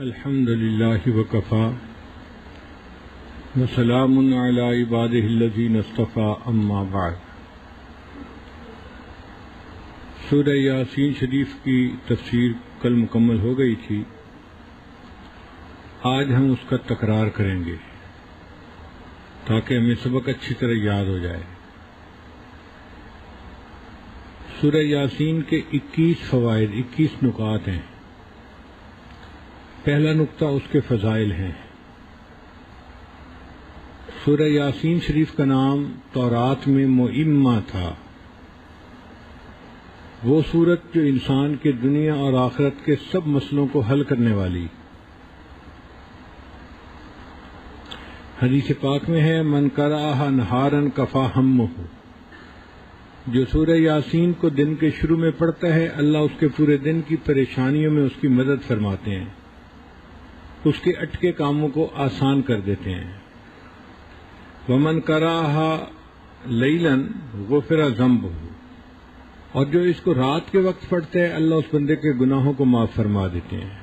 الحمد للہ وکفا وسلام علی عبادہ الذین اصطفی اما بعد۔ سورہ یاسین شریف کی تفسیر کل مکمل ہو گئی تھی، آج ہم اس کا تکرار کریں گے تاکہ ہمیں سبق اچھی طرح یاد ہو جائے۔ سورہ یاسین کے 21 فوائد 21 نکات ہیں۔ پہلا نقطہ اس کے فضائل ہیں۔ سورہ یاسین شریف کا نام تورات میں مؤمہ تھا، وہ سورت جو انسان کے دنیا اور آخرت کے سب مسئلوں کو حل کرنے والی۔ حدیث پاک میں ہے من قرأها نہارا کفا ہمہ، جو سورہ یاسین کو دن کے شروع میں پڑھتا ہے اللہ اس کے پورے دن کی پریشانیوں میں اس کی مدد فرماتے ہیں، اس کے اٹکے کاموں کو آسان کر دیتے ہیں۔ ومن قرأها لیلا غفر ذنبہ، اور جو اس کو رات کے وقت پڑھتا ہے اللہ اس بندے کے گناہوں کو معاف فرما دیتے ہیں۔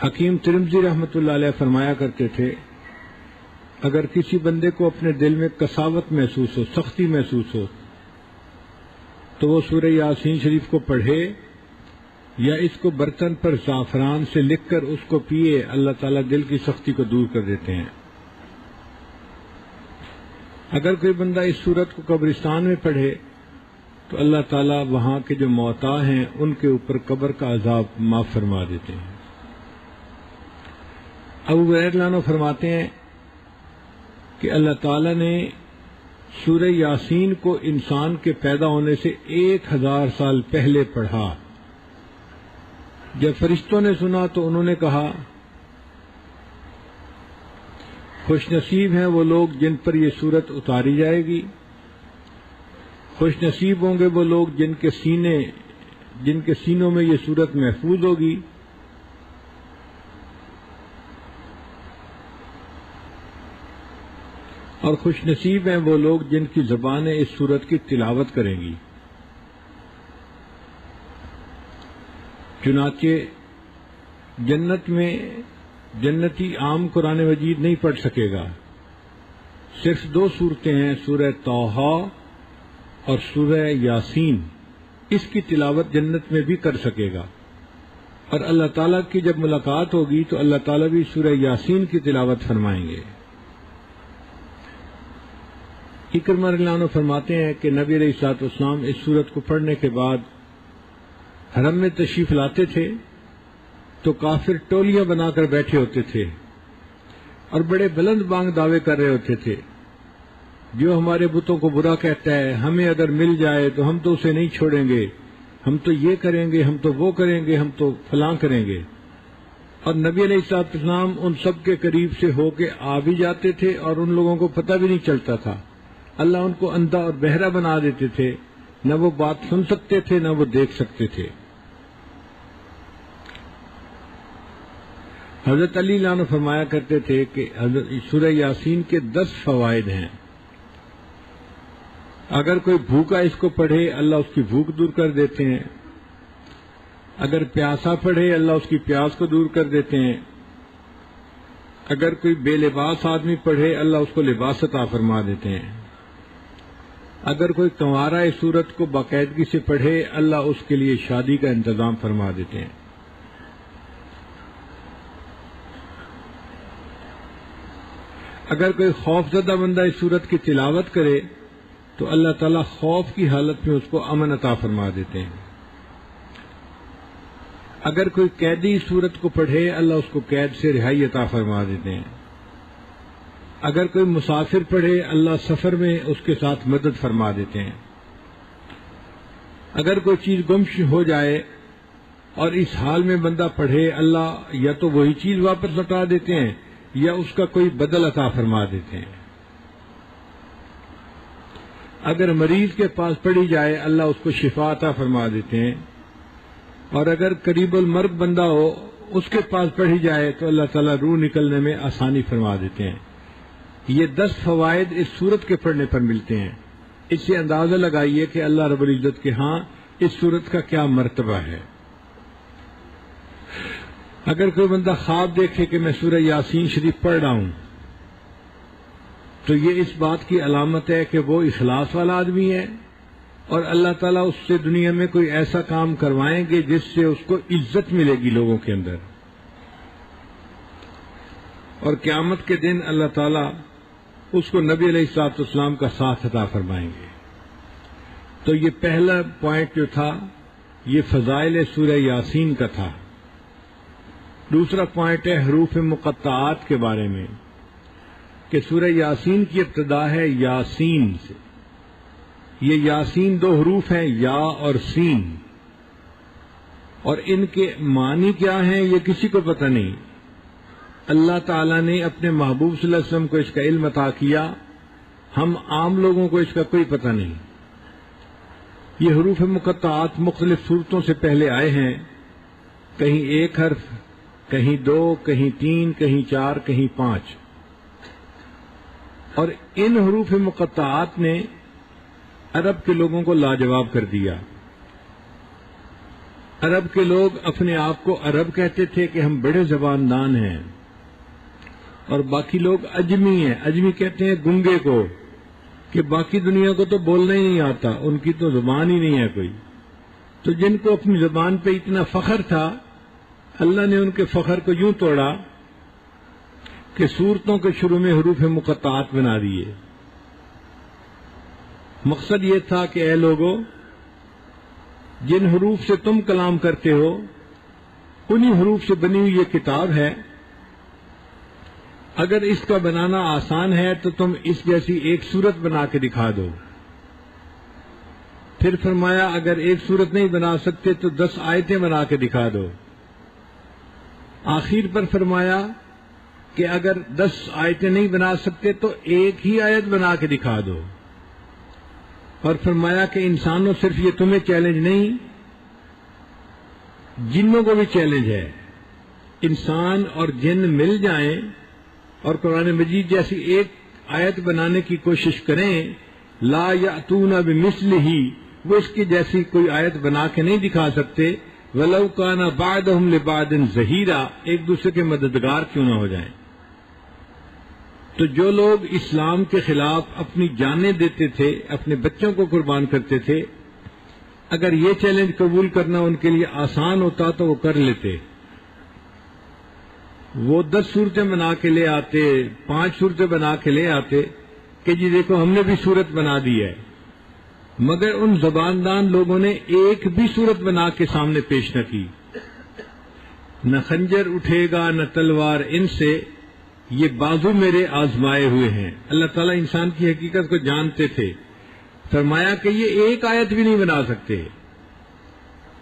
حکیم ترمذی رحمۃ اللہ علیہ فرمایا کرتے تھے، اگر کسی بندے کو اپنے دل میں کساوت محسوس ہو، سختی محسوس ہو، تو وہ سورہ یاسین شریف کو پڑھے یا اس کو برتن پر زعفران سے لکھ کر اس کو پیے، اللہ تعالیٰ دل کی سختی کو دور کر دیتے ہیں۔ اگر کوئی بندہ اس سورت کو قبرستان میں پڑھے تو اللہ تعالیٰ وہاں کے جو موتا ہیں ان کے اوپر قبر کا عذاب معاف فرما دیتے ہیں۔ ابو ہریرہ عنہ فرماتے ہیں کہ اللہ تعالیٰ نے سورہ یاسین کو انسان کے پیدا ہونے سے 1000 سال پہلے پڑھا۔ جب فرشتوں نے سنا تو انہوں نے کہا، خوش نصیب ہیں وہ لوگ جن پر یہ سورت اتاری جائے گی، خوش نصیب ہوں گے وہ لوگ جن کے سینوں میں یہ سورت محفوظ ہوگی، اور خوش نصیب ہیں وہ لوگ جن کی زبانیں اس سورت کی تلاوت کریں گی۔ چنانچہ جنت میں جنتی عام قرآن مجید نہیں پڑھ سکے گا، صرف 2 صورتیں ہیں، سورہ طٰہٰ اور سورہ یاسین، اس کی تلاوت جنت میں بھی کر سکے گا، اور اللہ تعالیٰ کی جب ملاقات ہوگی تو اللہ تعالیٰ بھی سورہ یاسین کی تلاوت فرمائیں گے۔ اکرمہ رضی اللہ عنہ فرماتے ہیں کہ نبی علیہ الصلوۃ والسلام اس سورت کو پڑھنے کے بعد حرم میں تشریف لاتے تھے تو کافر ٹولیاں بنا کر بیٹھے ہوتے تھے اور بڑے بلند بانگ دعوے کر رہے ہوتے تھے، جو ہمارے بتوں کو برا کہتا ہے ہمیں اگر مل جائے تو ہم تو اسے نہیں چھوڑیں گے، ہم تو یہ کریں گے، ہم تو وہ کریں گے، ہم تو فلاں کریں گے۔ اور نبی علیہ الصلوۃ والسلام ان سب کے قریب سے ہو کے آ بھی جاتے تھے اور ان لوگوں کو پتہ بھی نہیں چلتا تھا، اللہ ان کو اندھا اور بہرا بنا دیتے تھے، نہ وہ بات سن سکتے تھے نہ وہ دیکھ سکتے تھے۔ حضرت علی رضی اللہ عنہ فرمایا کرتے تھے کہ سورہ یاسین کے 10 فوائد ہیں، اگر کوئی بھوکا اس کو پڑھے اللہ اس کی بھوک دور کر دیتے ہیں، اگر پیاسا پڑھے اللہ اس کی پیاس کو دور کر دیتے ہیں، اگر کوئی بے لباس آدمی پڑھے اللہ اس کو لباس عطا فرما دیتے ہیں، اگر کوئی کنوارا اس سورت کو باقاعدگی سے پڑھے اللہ اس کے لیے شادی کا انتظام فرما دیتے ہیں۔ اگر کوئی خوف زدہ بندہ اس سورت کی تلاوت کرے تو اللہ تعالیٰ خوف کی حالت میں اس کو امن عطا فرما دیتے ہیں۔ اگر کوئی قیدی اس سورت کو پڑھے اللہ اس کو قید سے رہائی عطا فرما دیتے ہیں۔ اگر کوئی مسافر پڑھے اللہ سفر میں اس کے ساتھ مدد فرما دیتے ہیں۔ اگر کوئی چیز گم ہو جائے اور اس حال میں بندہ پڑھے اللہ یا تو وہی چیز واپس لوٹا دیتے ہیں یا اس کا کوئی بدل عطا فرما دیتے ہیں۔ اگر مریض کے پاس پڑھی جائے اللہ اس کو شفا عطا فرما دیتے ہیں، اور اگر قریب المرگ بندہ ہو اس کے پاس پڑھی جائے تو اللہ تعالیٰ روح نکلنے میں آسانی فرما دیتے ہیں۔ یہ 10 فوائد اس سورت کے پڑھنے پر ملتے ہیں۔ اس سے اندازہ لگائیے کہ اللہ رب العزت کے ہاں اس سورت کا کیا مرتبہ ہے۔ اگر کوئی بندہ خواب دیکھے کہ میں سورہ یاسین شریف پڑھ رہا ہوں تو یہ اس بات کی علامت ہے کہ وہ اخلاص والا آدمی ہے اور اللہ تعالیٰ اس سے دنیا میں کوئی ایسا کام کروائیں گے جس سے اس کو عزت ملے گی لوگوں کے اندر، اور قیامت کے دن اللہ تعالیٰ اس کو نبی علیہ الصلوۃ والسلام کا ساتھ عطا فرمائیں گے۔ تو یہ پہلا پوائنٹ جو تھا یہ فضائل سورہ یاسین کا تھا۔ دوسرا پوائنٹ ہے حروف مقطعات کے بارے میں، کہ سورہ یاسین کی ابتدا ہے یاسین سے۔ یہ یاسین دو حروف ہیں، یا اور سین، اور ان کے معنی کیا ہیں یہ کسی کو پتہ نہیں۔ اللہ تعالیٰ نے اپنے محبوب صلی اللہ علیہ وسلم کو اس کا علم عطا کیا، ہم عام لوگوں کو اس کا کوئی پتہ نہیں۔ یہ حروف مقطعات مختلف صورتوں سے پہلے آئے ہیں، کہیں ایک حرف، کہیں دو، کہیں تین، کہیں چار، کہیں پانچ، اور ان حروف مقطعات نے عرب کے لوگوں کو لاجواب کر دیا۔ عرب کے لوگ اپنے آپ کو عرب کہتے تھے کہ ہم بڑے زبان دان ہیں، اور باقی لوگ اجمی ہیں۔ اجمی کہتے ہیں گنگے کو، کہ باقی دنیا کو تو بولنا ہی نہیں آتا، ان کی تو زبان ہی نہیں ہے کوئی۔ تو جن کو اپنی زبان پہ اتنا فخر تھا، اللہ نے ان کے فخر کو یوں توڑا کہ سورتوں کے شروع میں حروف مقطعات بنا دیے۔ مقصد یہ تھا کہ اے لوگو، جن حروف سے تم کلام کرتے ہو انہی حروف سے بنی ہوئی یہ کتاب ہے، اگر اس کا بنانا آسان ہے تو تم اس جیسی ایک صورت بنا کے دکھا دو۔ پھر فرمایا اگر ایک صورت نہیں بنا سکتے تو 10 آیتیں بنا کے دکھا دو۔ آخر پر فرمایا کہ اگر 10 آیتیں نہیں بنا سکتے تو ایک ہی آیت بنا کے دکھا دو، اور فرمایا کہ انسانوں صرف یہ تمہیں چیلنج نہیں، جنوں کو بھی چیلنج ہے۔ انسان اور جن مل جائیں اور قرآن مجید جیسی ایک آیت بنانے کی کوشش کریں، لا یأتون بمثلہ، وہ اس کی جیسی کوئی آیت بنا کے نہیں دکھا سکتے، ولو کان بعضهم لبعض ظہیرا، ایک دوسرے کے مددگار کیوں نہ ہو جائیں۔ تو جو لوگ اسلام کے خلاف اپنی جانیں دیتے تھے، اپنے بچوں کو قربان کرتے تھے، اگر یہ چیلنج قبول کرنا ان کے لیے آسان ہوتا تو وہ کر لیتے۔ وہ 10 صورتیں بنا کے لے آتے، 5 صورتیں بنا کے لے آتے کہ جی دیکھو ہم نے بھی صورت بنا دی ہے، مگر ان زباندان لوگوں نے ایک بھی صورت بنا کے سامنے پیش نہ کی۔ نہ خنجر اٹھے گا نہ تلوار ان سے، یہ بازو میرے آزمائے ہوئے ہیں۔ اللہ تعالیٰ انسان کی حقیقت کو جانتے تھے، فرمایا کہ یہ ایک آیت بھی نہیں بنا سکتے۔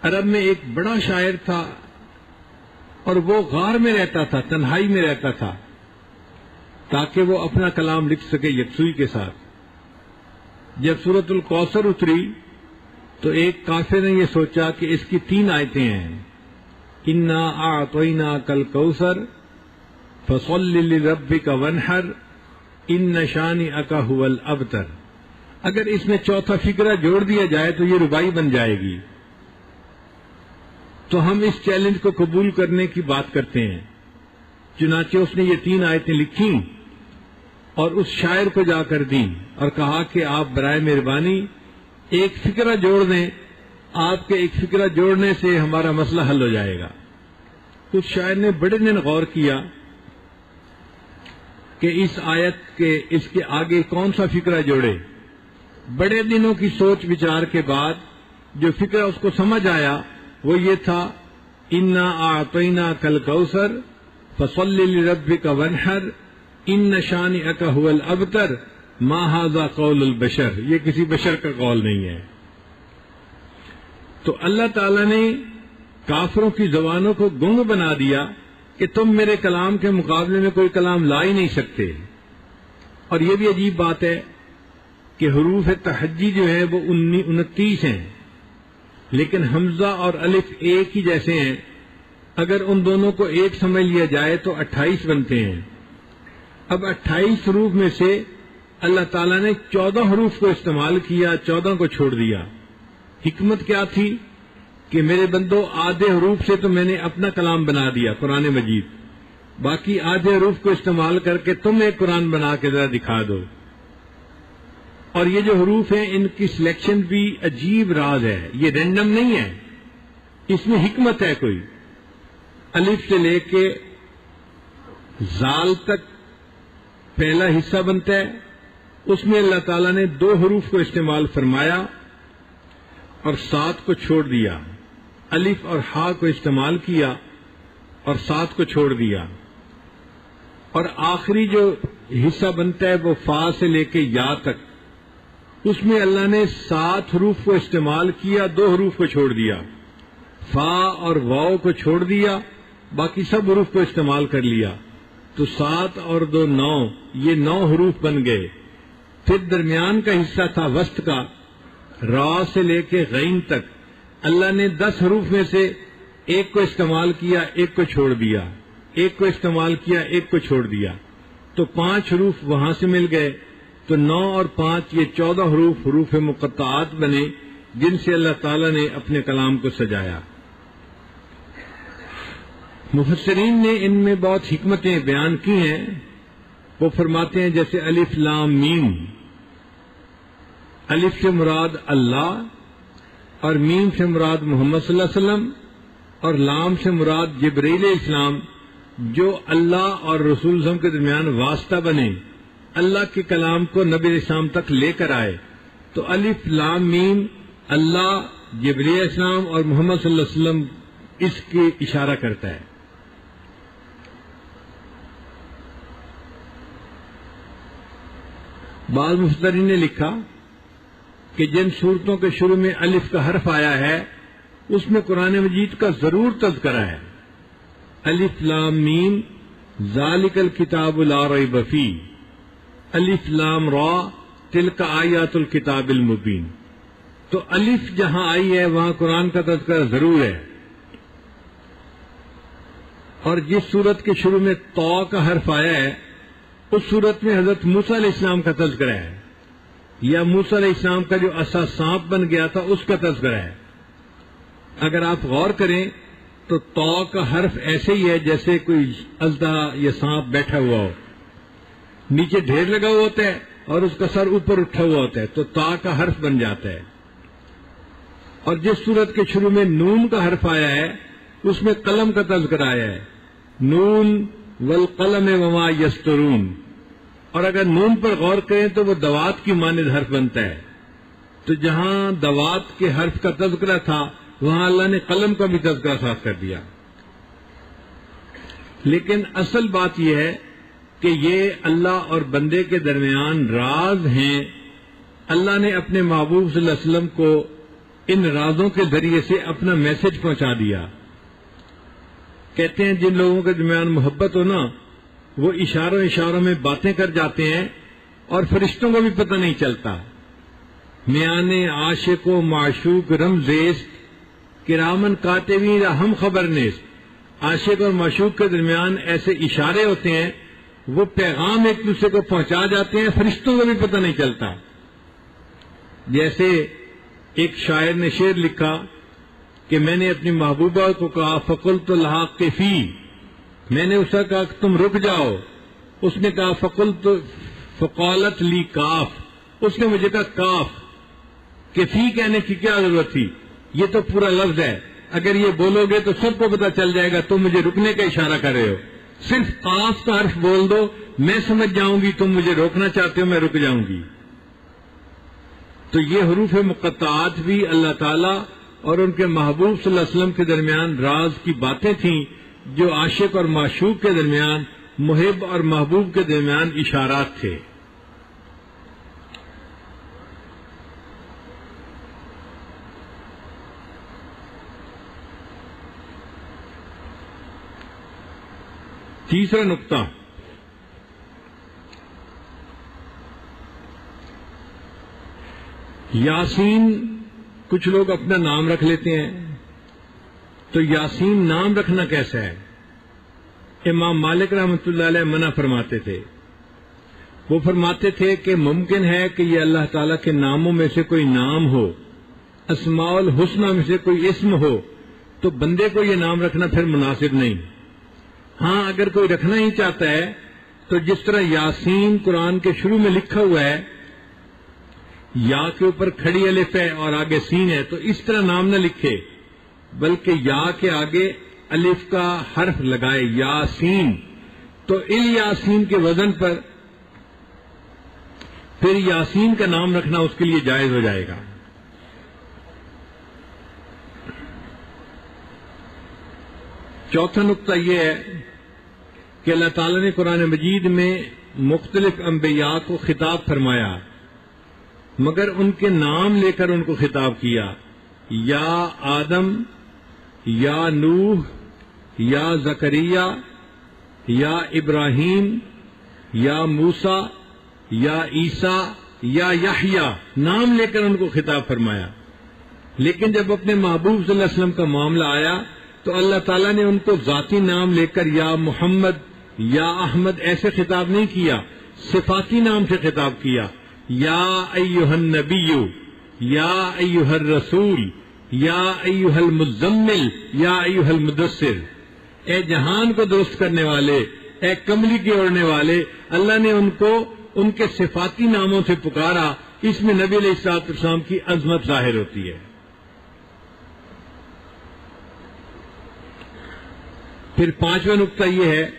عرب میں ایک بڑا شاعر تھا اور وہ غار میں رہتا تھا، تنہائی میں رہتا تھا، تاکہ وہ اپنا کلام لکھ سکے یکسوئی کے ساتھ۔ جب سورۃ الکوثر اتری تو ایک کافر نے یہ سوچا کہ اس کی 3 آیتیں ہیں، انا اعطیناک الکوثر فصل لربک وانحر ان شانئک هو الابتر، اگر اس میں چوتھا فقرہ جوڑ دیا جائے تو یہ ربائی بن جائے گی۔ تو ہم اس چیلنج کو قبول کرنے کی بات کرتے ہیں۔ چنانچہ اس نے یہ 3 آیتیں لکھیں اور اس شاعر کو جا کر دیں اور کہا کہ آپ برائے مہربانی ایک فقرہ جوڑ دیں، آپ کے ایک فقرہ جوڑنے سے ہمارا مسئلہ حل ہو جائے گا۔ اس شاعر نے بڑے دن غور کیا کہ اس آیت کے اس کے آگے کون سا فقرہ جوڑے۔ بڑے دنوں کی سوچ بچار کے بعد جو فقرہ اس کو سمجھ آیا وہ یہ تھا، انا اعطیناک الکوثر فصل لربک وانحر ان شانئک هو الابتر ما ھذا قول البشر، یہ کسی بشر کا قول نہیں ہے۔ تو اللہ تعالیٰ نے کافروں کی زبانوں کو گنگ بنا دیا کہ تم میرے کلام کے مقابلے میں کوئی کلام لا ہی نہیں سکتے۔ اور یہ بھی عجیب بات ہے کہ حروف تہجی جو ہیں وہ 29 ہیں، لیکن حمزہ اور الف ایک ہی جیسے ہیں، اگر ان دونوں کو ایک سمجھ لیا جائے تو 28 بنتے ہیں۔ اب 28 حروف میں سے اللہ تعالیٰ نے 14 حروف کو استعمال کیا، 14 کو چھوڑ دیا۔ حکمت کیا تھی کہ میرے بندو آدھے حروف سے تو میں نے اپنا کلام بنا دیا قرآن مجید، باقی آدھے حروف کو استعمال کر کے تم ایک قرآن بنا کے ذرا دکھا دو۔ اور یہ جو حروف ہیں ان کی سلیکشن بھی عجیب راز ہے، یہ رینڈم نہیں ہے، اس میں حکمت ہے کوئی۔ الف سے لے کے زال تک پہلا حصہ بنتا ہے، اس میں اللہ تعالیٰ نے 2 حروف کو استعمال فرمایا اور 7 کو چھوڑ دیا، الف اور ہا کو استعمال کیا اور 7 کو چھوڑ دیا، اور آخری جو حصہ بنتا ہے وہ فا سے لے کے یا تک، اس میں اللہ نے 7 حروف کو استعمال کیا، 2 حروف کو چھوڑ دیا، فا اور واو کو چھوڑ دیا، باقی سب حروف کو استعمال کر لیا، تو 7 اور 2 9، یہ 9 حروف بن گئے۔ پھر درمیان کا حصہ تھا وسط کا، را سے لے کے غین تک، اللہ نے 10 حروف میں سے ایک کو استعمال کیا، ایک کو چھوڑ دیا، ایک کو استعمال کیا، ایک کو چھوڑ دیا، تو 5 حروف وہاں سے مل گئے، تو 9 اور 5 یہ 14 حروف حروف مقطعات بنے جن سے اللہ تعالیٰ نے اپنے کلام کو سجایا۔ مفسرین نے ان میں بہت حکمتیں بیان کی ہیں، وہ فرماتے ہیں جیسے الف لام میم، الف سے مراد اللہ اور میم سے مراد محمد صلی اللہ علیہ وسلم اور لام سے مراد جبرائیل علیہ السلام، جو اللہ اور رسول وسلم کے درمیان واسطہ بنے، اللہ کے کلام کو نبی علیہ السلام تک لے کر آئے، تو الف لام میم اللہ، جبرائیل علیہ السلام اور محمد صلی اللہ علیہ وسلم اس کی اشارہ کرتا ہے۔ بعض مفسرین نے لکھا کہ جن صورتوں کے شروع میں الف کا حرف آیا ہے اس میں قرآن مجید کا ضرور تذکرہ ہے، الف لام میم ذالک الکتاب لا ریب فیہ، الف لام را تلک آیات الکتاب المبین، تو الف جہاں آئی ہے وہاں قرآن کا تذکرہ ضرور ہے۔ اور جس صورت کے شروع میں تو کا حرف آیا ہے اس صورت میں حضرت موسیٰ علیہ السلام کا تذکرہ ہے، یا موسیٰ علیہ السلام کا جو عصا سانپ بن گیا تھا اس کا تذکرہ ہے۔ اگر آپ غور کریں تو تو کا حرف ایسے ہی ہے جیسے کوئی اژدہا یا سانپ بیٹھا ہوا ہو، نیچے ڈھیر لگا ہوا ہوتا ہے اور اس کا سر اوپر اٹھا ہوا ہوتا ہے، تو تا کا حرف بن جاتا ہے۔ اور جس صورت کے شروع میں نون کا حرف آیا ہے اس میں قلم کا تذکرہ آیا ہے، نون والقلم وما یسطرون، اور اگر نون پر غور کریں تو وہ دوات کی مانند حرف بنتا ہے، تو جہاں دوات کے حرف کا تذکرہ تھا وہاں اللہ نے قلم کا بھی تذکرہ ساتھ کر دیا۔ لیکن اصل بات یہ ہے کہ یہ اللہ اور بندے کے درمیان راز ہیں، اللہ نے اپنے محبوب صلی اللہ علیہ وسلم کو ان رازوں کے ذریعے سے اپنا میسج پہنچا دیا۔ کہتے ہیں جن لوگوں کے درمیان محبت ہو نا وہ اشاروں میں باتیں کر جاتے ہیں اور فرشتوں کو بھی پتہ نہیں چلتا، میان عاشق و معشوق رمزیست کرامن کاتبین ہم خبر نیست، عاشق اور معشوق کے درمیان ایسے اشارے ہوتے ہیں وہ پیغام ایک دوسرے کو پہنچا جاتے ہیں، فرشتوں کو بھی پتہ نہیں چلتا۔ جیسے ایک شاعر نے شعر لکھا کہ میں نے اپنی محبوبہ کو کہا فقلت لہا قفی، میں نے اسے کہا کہ تم رک جاؤ، اس نے کہا فقالت لی کاف، اس نے مجھے کہا کاف، قفی کہنے کی کیا ضرورت تھی، یہ تو پورا لفظ ہے، اگر یہ بولو گے تو سب کو پتہ چل جائے گا تم مجھے رکنے کا اشارہ کر رہے ہو، صرف قاف کا حرف بول دو میں سمجھ جاؤں گی تم مجھے روکنا چاہتے ہو، میں رک جاؤں گی۔ تو یہ حروف مقطعات بھی اللہ تعالیٰ اور ان کے محبوب صلی اللہ علیہ وسلم کے درمیان راز کی باتیں تھیں جو عاشق اور معشوق کے درمیان، محب اور محبوب کے درمیان اشارات تھے۔ تیسرا نقطہ، یاسین، کچھ لوگ اپنا نام رکھ لیتے ہیں، تو یاسین نام رکھنا کیسا ہے؟ امام مالک رحمۃ اللہ علیہ منع فرماتے تھے، وہ فرماتے تھے کہ ممکن ہے کہ یہ اللہ تعالیٰ کے ناموں میں سے کوئی نام ہو، اسماء الحسنہ میں سے کوئی اسم ہو تو بندے کو یہ نام رکھنا پھر مناسب نہیں. ہاں اگر کوئی رکھنا ہی چاہتا ہے تو جس طرح یاسین قرآن کے شروع میں لکھا ہوا ہے، یا کے اوپر کھڑی الف ہے اور آگے سین ہے، تو اس طرح نام نہ لکھے بلکہ یا کے آگے الف کا حرف لگائے یاسین، تو الیاسین کے وزن پر پھر یاسین کا نام رکھنا اس کے لیے جائز ہو جائے گا. چوتھا نقطہ یہ ہے کہ اللہ تعالیٰ نے قرآن مجید میں مختلف انبیاء کو خطاب فرمایا مگر ان کے نام لے کر ان کو خطاب کیا. یا آدم، یا نوح، یا زکریا، یا ابراہیم، یا موسیٰ، یا عیسیٰ، یا یحییٰ، نام لے کر ان کو خطاب فرمایا. لیکن جب اپنے محبوب صلی اللہ علیہ وسلم کا معاملہ آیا تو اللہ تعالیٰ نے ان کو ذاتی نام لے کر یا محمد، یا احمد ایسے خطاب نہیں کیا، صفاتی نام سے خطاب کیا. یا ایھا النبی، یا ایھا الرسول، یا ایھا المزمل، یا ایھا المدثر، اے جہان کو درست کرنے والے، اے کملی کے اوڑھنے والے. اللہ نے ان کو ان کے صفاتی ناموں سے پکارا. اس میں نبی علیہ الصلوۃ والسلام کی عظمت ظاہر ہوتی ہے. پھر پانچواں نقطہ یہ ہے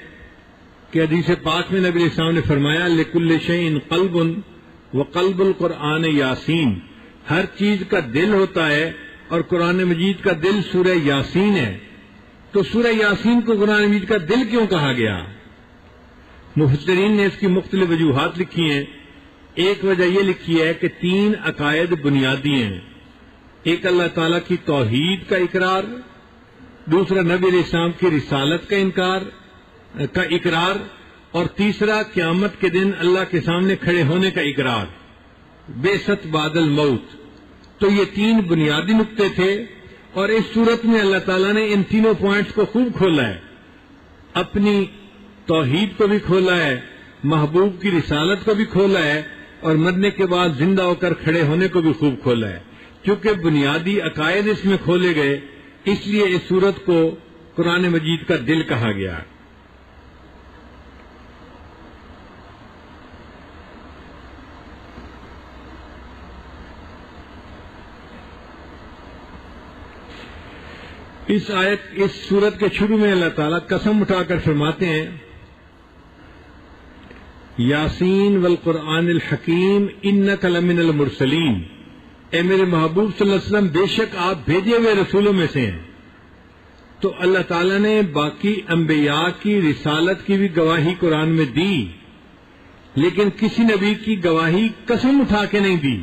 کہ حدیث پاک میں نبی علیہ السلام نے فرمایا لکل شیء قلب وقلب القرآن یاسین، ہر چیز کا دل ہوتا ہے اور قرآن مجید کا دل سورہ یاسین ہے. تو سورہ یاسین کو قرآن مجید کا دل کیوں کہا گیا؟ مفسرین نے اس کی مختلف وجوہات لکھی ہیں. ایک وجہ یہ لکھی ہے کہ 3 عقائد بنیادی ہیں. ایک اللہ تعالیٰ کی توحید کا اقرار، دوسرا نبی علیہ السلام کی رسالت کا اقرار، اور تیسرا قیامت کے دن اللہ کے سامنے کھڑے ہونے کا اقرار، بعثت بعد الموت. تو یہ 3 بنیادی نقطے تھے اور اس صورت میں اللہ تعالیٰ نے ان تینوں پوائنٹس کو خوب کھولا ہے. اپنی توحید کو بھی کھولا ہے، محبوب کی رسالت کو بھی کھولا ہے، اور مرنے کے بعد زندہ ہو کر کھڑے ہونے کو بھی خوب کھولا ہے. چونکہ بنیادی عقائد اس میں کھولے گئے اس لیے اس سورت کو قرآن مجید کا دل کہا گیا. اس سورت کے شروع میں اللہ تعالیٰ قسم اٹھا کر فرماتے ہیں یاسین والقرآن الحکیم انک لمن المرسلین، اے میرے محبوب صلی اللہ علیہ وسلم بے شک آپ بھیجے ہوئے رسولوں میں سے ہیں. تو اللہ تعالیٰ نے باقی انبیاء کی رسالت کی بھی گواہی قرآن میں دی، لیکن کسی نبی کی گواہی قسم اٹھا کے نہیں دی.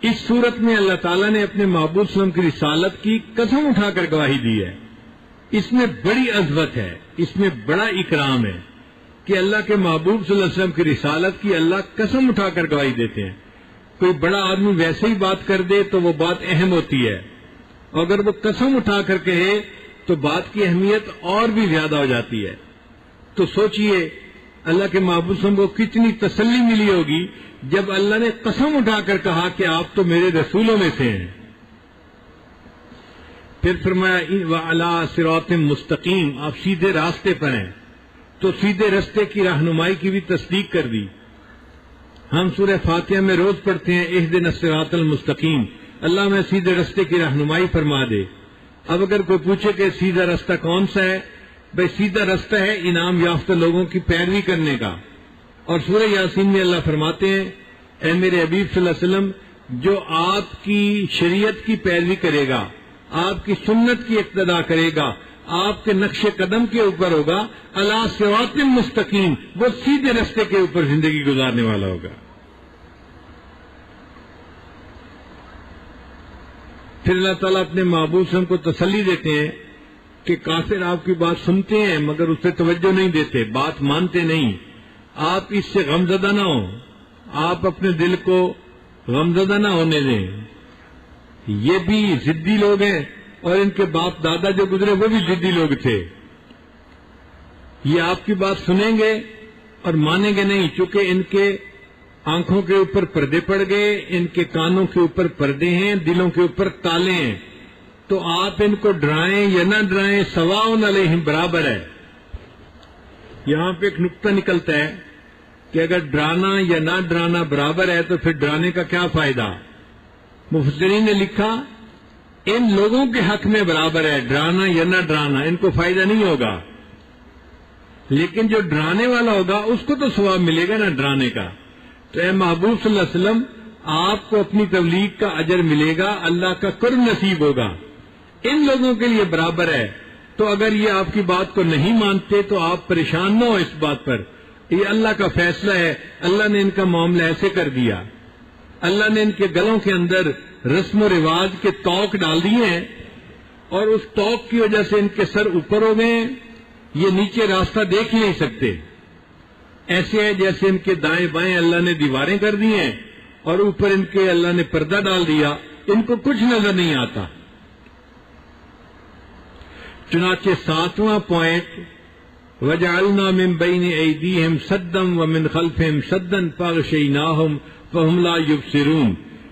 اس صورت میں اللہ تعالیٰ نے اپنے محبوب صلی اللہ علیہ وسلم کی رسالت کی قسم اٹھا کر گواہی دی ہے. اس میں بڑی عظمت ہے، اس میں بڑا اکرام ہے کہ اللہ کے محبوب صلی اللہ علیہ وسلم کی رسالت کی اللہ قسم اٹھا کر گواہی دیتے ہیں. کوئی بڑا آدمی ویسے ہی بات کر دے تو وہ بات اہم ہوتی ہے، اور اگر وہ قسم اٹھا کر کہے تو بات کی اہمیت اور بھی زیادہ ہو جاتی ہے. تو سوچئے اللہ کے محبوب صلی اللہ علیہ وسلم کو کتنی تسلی ملی ہوگی جب اللہ نے قسم اٹھا کر کہا کہ آپ تو میرے رسولوں میں سے ہیں. پھر فرمایا وَعَلَىٰ صِرَاطٍ مستقیم، آپ سیدھے راستے پر ہیں. تو سیدھے راستے کی رہنمائی کی بھی تصدیق کر دی. ہم سورہ فاتحہ میں روز پڑھتے ہیں اہدنا الصراط المستقیم، اللہ میں سیدھے راستے کی رہنمائی فرما دے. اب اگر کوئی پوچھے کہ سیدھا راستہ کون سا ہے، بھائی سیدھا راستہ ہے انعام یافتہ لوگوں کی پیروی کرنے کا. اور سورہ یاسین میں اللہ فرماتے ہیں اے میرے حبیب صلی اللہ علیہ وسلم، جو آپ کی شریعت کی پیروی کرے گا، آپ کی سنت کی اقتداء کرے گا، آپ کے نقش قدم کے اوپر ہوگا، علی صراط مستقیم، وہ سیدھے راستے کے اوپر زندگی گزارنے والا ہوگا. پھر اللہ تعالیٰ اپنے محبوب صلی اللہ علیہ وسلم کو تسلی دیتے ہیں کہ کافر آپ کی بات سنتے ہیں مگر اس پہ توجہ نہیں دیتے، بات مانتے نہیں. آپ اس سے غمزدہ نہ ہوں، آپ اپنے دل کو غمزدہ نہ ہونے دیں. یہ بھی ضدی لوگ ہیں اور ان کے باپ دادا جو گزرے وہ بھی ضدی لوگ تھے. یہ آپ کی بات سنیں گے اور مانیں گے نہیں، چونکہ ان کے آنکھوں کے اوپر پردے پڑ گئے، ان کے کانوں کے اوپر پردے ہیں، دلوں کے اوپر تالے ہیں، تو آپ ان کو ڈرائیں یا نہ ڈرائیں سواء علیہم، برابر ہے۔ یہاں پہ ایک نقطہ نکلتا ہے کہ اگر ڈرانا یا نہ ڈرانا برابر ہے تو پھر ڈرانے کا کیا فائدہ؟ مفسرین نے لکھا ان لوگوں کے حق میں برابر ہے، ڈرانا یا نہ ڈرانا، ان کو فائدہ نہیں ہوگا، لیکن جو ڈرانے والا ہوگا اس کو تو ثواب ملے گا نا ڈرانے کا۔ تو اے محبوب صلی اللہ علیہ وسلم، آپ کو اپنی تبلیغ کا اجر ملے گا، اللہ کا قرب نصیب ہوگا، ان لوگوں کے لیے برابر ہے۔ تو اگر یہ آپ کی بات کو نہیں مانتے تو آپ پریشان نہ ہو اس بات پر، یہ اللہ کا فیصلہ ہے، اللہ نے ان کا معاملہ ایسے کر دیا، اللہ نے ان کے گلوں کے اندر رسم و رواج کے توق ڈال دیے ہیں، اور اس توق کی وجہ سے ان کے سر اوپر ہو گئے ہیں، یہ نیچے راستہ دیکھ ہی نہیں سکتے، ایسے ہے جیسے ان کے دائیں بائیں اللہ نے دیواریں کر دی ہیں اور اوپر ان کے اللہ نے پردہ ڈال دیا، ان کو کچھ نظر نہیں آتا۔ چنانچہ 7واں پوائنٹ، وَجَعَلْنَا مِن بَيْنِ أَيْدِيهِمْ سَدًّا وَمِنْ خَلْفِهِمْ سَدًّا فَأَغْشَيْنَاهُمْ فَهُمْ لَا يُبْصِرُونَ۔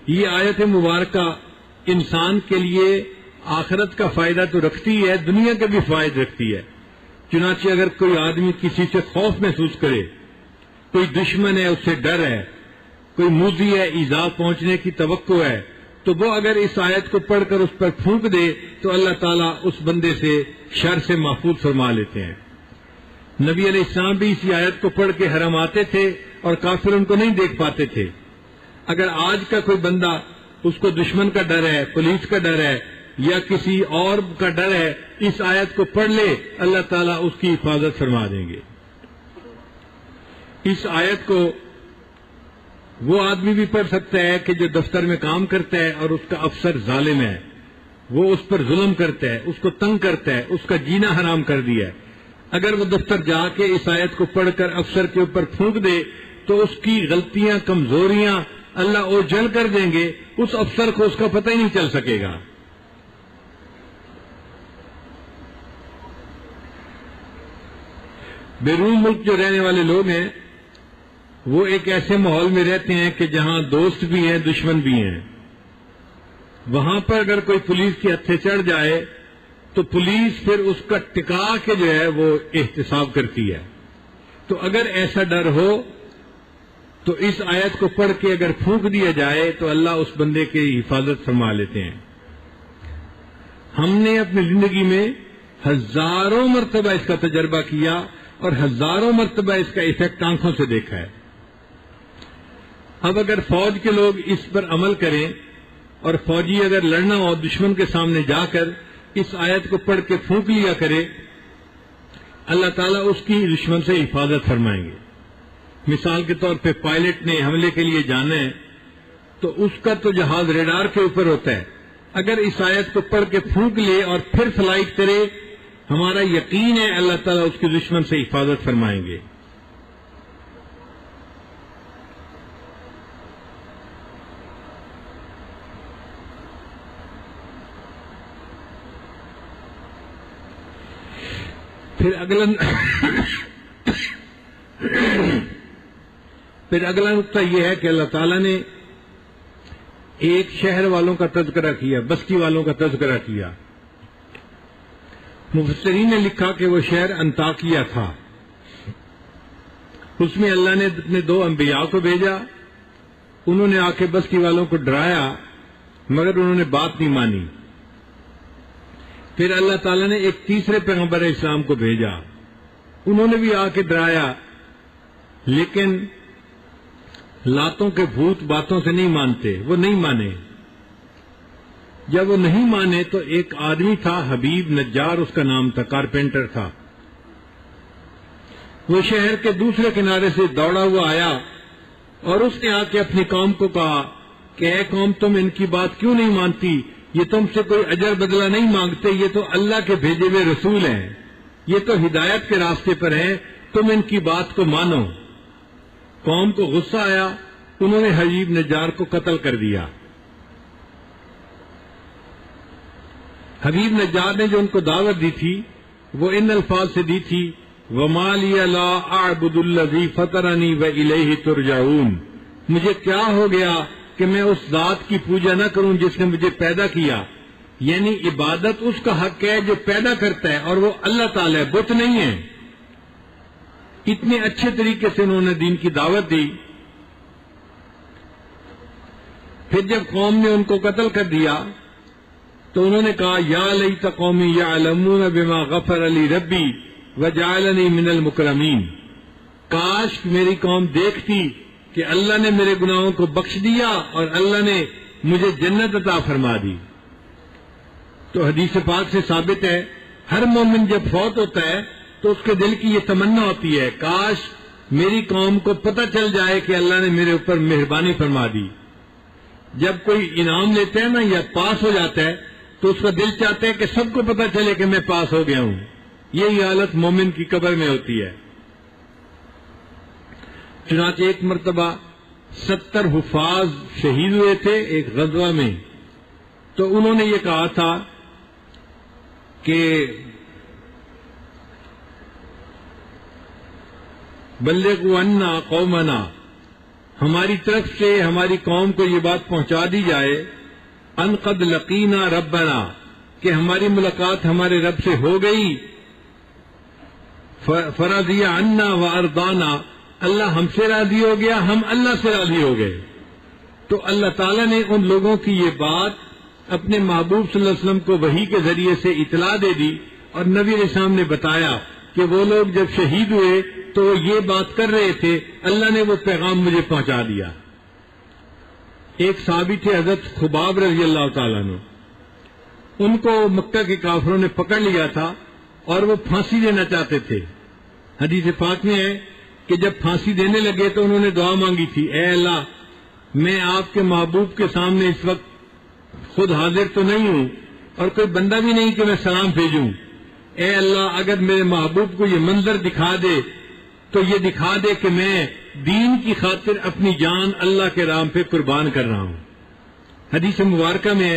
یہ آیت مبارکہ انسان کے لیے آخرت کا فائدہ تو رکھتی ہے، دنیا کا بھی فائدہ رکھتی ہے۔ چنانچہ اگر کوئی آدمی کسی سے خوف محسوس کرے، کوئی دشمن ہے اس سے ڈر ہے، کوئی موذی ہے ایذا پہنچنے کی توقع ہے، تو وہ اگر اس آیت کو پڑھ کر اس پر پھونک دے تو اللہ تعالیٰ اس بندے سے شر سے محفوظ فرما لیتے ہیں۔ نبی علیہ السلام بھی اسی آیت کو پڑھ کے حرم آتے تھے اور کافر ان کو نہیں دیکھ پاتے تھے۔ اگر آج کا کوئی بندہ اس کو دشمن کا ڈر ہے، پولیس کا ڈر ہے یا کسی اور کا ڈر ہے، اس آیت کو پڑھ لے، اللہ تعالیٰ اس کی حفاظت فرما دیں گے۔ اس آیت کو وہ آدمی بھی پڑھ سکتا ہے کہ جو دفتر میں کام کرتا ہے اور اس کا افسر ظالم ہے، وہ اس پر ظلم کرتا ہے، اس کو تنگ کرتا ہے، اس کا جینا حرام کر دیا ہے۔ اگر وہ دفتر جا کے اس آیت کو پڑھ کر افسر کے اوپر پھونک دے تو اس کی غلطیاں، کمزوریاں اللہ اوجھل کر دیں گے، اس افسر کو اس کا پتہ ہی نہیں چل سکے گا۔ بیرون ملک جو رہنے والے لوگ ہیں وہ ایک ایسے ماحول میں رہتے ہیں کہ جہاں دوست بھی ہیں، دشمن بھی ہیں۔ وہاں پر اگر کوئی پولیس کے ہتھے چڑھ جائے تو پولیس پھر اس کا ٹکا کے جو ہے وہ احتساب کرتی ہے۔ تو اگر ایسا ڈر ہو تو اس آیت کو پڑھ کے اگر پھونک دیا جائے تو اللہ اس بندے کی حفاظت فرما لیتے ہیں۔ ہم نے اپنی زندگی میں ہزاروں مرتبہ اس کا تجربہ کیا اور ہزاروں مرتبہ اس کا ایفیکٹ آنکھوں سے دیکھا ہے۔ اب اگر فوج کے لوگ اس پر عمل کریں اور فوجی اگر لڑنا ہو دشمن کے سامنے جا کر اس آیت کو پڑھ کے پھونک لیا کرے، اللہ تعالیٰ اس کی دشمن سے حفاظت فرمائیں گے۔ مثال کے طور پہ پائلٹ نے حملے کے لیے جانا ہے تو اس کا تو جہاز ریڈار کے اوپر ہوتا ہے، اگر اس آیت کو پڑھ کے پھونک لے اور پھر فلائٹ کرے، ہمارا یقین ہے اللہ تعالیٰ اس کے دشمن سے حفاظت فرمائیں گے۔ پھر اگلا نقطہ یہ ہے کہ اللہ تعالیٰ نے ایک شہر والوں کا تذکرہ کیا، بستی والوں کا تذکرہ کیا۔ مفسرین نے لکھا کہ وہ شہر انطاکیہ تھا، اس میں اللہ نے اپنے 2 انبیاء کو بھیجا، انہوں نے آ کے بستی والوں کو ڈرایا مگر انہوں نے بات نہیں مانی۔ پھر اللہ تعالیٰ نے ایک تیسرے پیغمبر اسلام کو بھیجا، انہوں نے بھی آ کے ڈرایا لیکن لاتوں کے بھوت باتوں سے نہیں مانتے، وہ نہیں مانے۔ جب وہ نہیں مانے تو ایک آدمی تھا حبیب نجار اس کا نام تھا، کارپینٹر تھا، وہ شہر کے دوسرے کنارے سے دوڑا ہوا آیا اور اس نے آ کے اپنی قوم کو کہا کہ اے قوم، تم ان کی بات کیوں نہیں مانتی؟ یہ تم سے کوئی اجر بدلہ نہیں مانگتے، یہ تو اللہ کے بھیجے ہوئے رسول ہیں، یہ تو ہدایت کے راستے پر ہیں، تم ان کی بات کو مانو۔ قوم کو غصہ آیا، انہوں نے حبیب نجار کو قتل کر دیا۔ حبیب نجار نے جو ان کو دعوت دی تھی وہ ان الفاظ سے دی تھی، وَمَا لِيَ لَا أَعْبُدُ الَّذِي فَطَرَنِي وَإِلَيْهِ تُرْجَعُونَ، مجھے کیا ہو گیا کہ میں اس ذات کی پوجا نہ کروں جس نے مجھے پیدا کیا. یعنی عبادت اس کا حق ہے جو پیدا کرتا ہے، اور وہ اللہ تعالی ہے، بت نہیں ہے. اتنے اچھے طریقے سے انہوں نے دین کی دعوت دی. پھر جب قوم نے ان کو قتل کر دیا تو انہوں نے کہا یا لیت قومی یعلمون بما غفر لی ربی وجعلنی من المکرمین. کاش میری قوم دیکھتی کہ اللہ نے میرے گناہوں کو بخش دیا اور اللہ نے مجھے جنت عطا فرما دی. تو حدیث پاک سے ثابت ہے ہر مومن جب فوت ہوتا ہے تو اس کے دل کی یہ تمنا ہوتی ہے کاش میری قوم کو پتہ چل جائے کہ اللہ نے میرے اوپر مہربانی فرما دی. جب کوئی انعام لیتے ہیں نا یا پاس ہو جاتا ہے تو اس کا دل چاہتا ہے کہ سب کو پتہ چلے کہ میں پاس ہو گیا ہوں. یہی حالت مومن کی قبر میں ہوتی ہے. چنانچہ ایک مرتبہ 70 حفاظ شہید ہوئے تھے ایک غزوہ میں. تو انہوں نے یہ کہا تھا کہ بلغوا عنا قومنا، ہماری طرف سے ہماری قوم کو یہ بات پہنچا دی جائے ان قد لقینا ربنا، کہ ہماری ملاقات ہمارے رب سے ہو گئی. فرضی عنا وارضانا، اللہ ہم سے راضی ہو گیا، ہم اللہ سے راضی ہو گئے. تو اللہ تعالیٰ نے ان لوگوں کی یہ بات اپنے محبوب صلی اللہ علیہ وسلم کو وحی کے ذریعے سے اطلاع دے دی، اور نبی علیہ السلام نے بتایا کہ وہ لوگ جب شہید ہوئے تو وہ یہ بات کر رہے تھے، اللہ نے وہ پیغام مجھے پہنچا دیا. ایک صحابی تھے حضرت خباب رضی اللہ تعالیٰ عنہ، ان کو مکہ کے کافروں نے پکڑ لیا تھا اور وہ پھانسی دینا چاہتے تھے. حدیث پاک میں ہے کہ جب پھانسی دینے لگے تو انہوں نے دعا مانگی تھی، اے اللہ میں آپ کے محبوب کے سامنے اس وقت خود حاضر تو نہیں ہوں اور کوئی بندہ بھی نہیں کہ میں سلام بھیجوں. اے اللہ اگر میرے محبوب کو یہ منظر دکھا دے تو یہ دکھا دے کہ میں دین کی خاطر اپنی جان اللہ کے راہ پہ قربان کر رہا ہوں. حدیث مبارکہ میں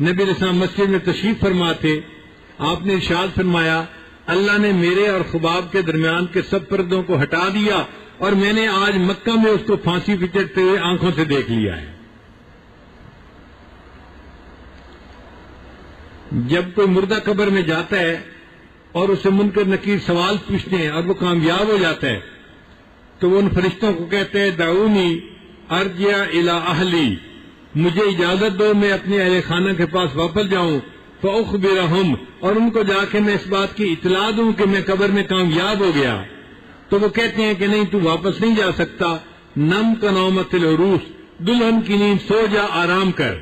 نبی علیہ السلام مسجد میں تشریف فرما تھے، آپ نے ارشاد فرمایا اللہ نے میرے اور خباب کے درمیان کے سب پردوں کو ہٹا دیا اور میں نے آج مکہ میں اس کو پھانسی پہ چڑھتے ہوئے آنکھوں سے دیکھ لیا ہے. جب کوئی مردہ قبر میں جاتا ہے اور اسے منکر نکیر سوال پوچھتے ہیں اور وہ کامیاب ہو جاتا ہے تو وہ ان فرشتوں کو کہتے ہیں دعونی ارجع الی اہلی، مجھے اجازت دو میں اپنے اہل خانہ کے پاس واپس جاؤں، فاخبرہم، اور ان کو جا کے میں اس بات کی اطلاع دوں کہ میں قبر میں کامیاب ہو گیا. تو وہ کہتے ہیں کہ نہیں تو واپس نہیں جا سکتا، نم کا نومت العروس، دلہن کی نیند سو جا آرام کر.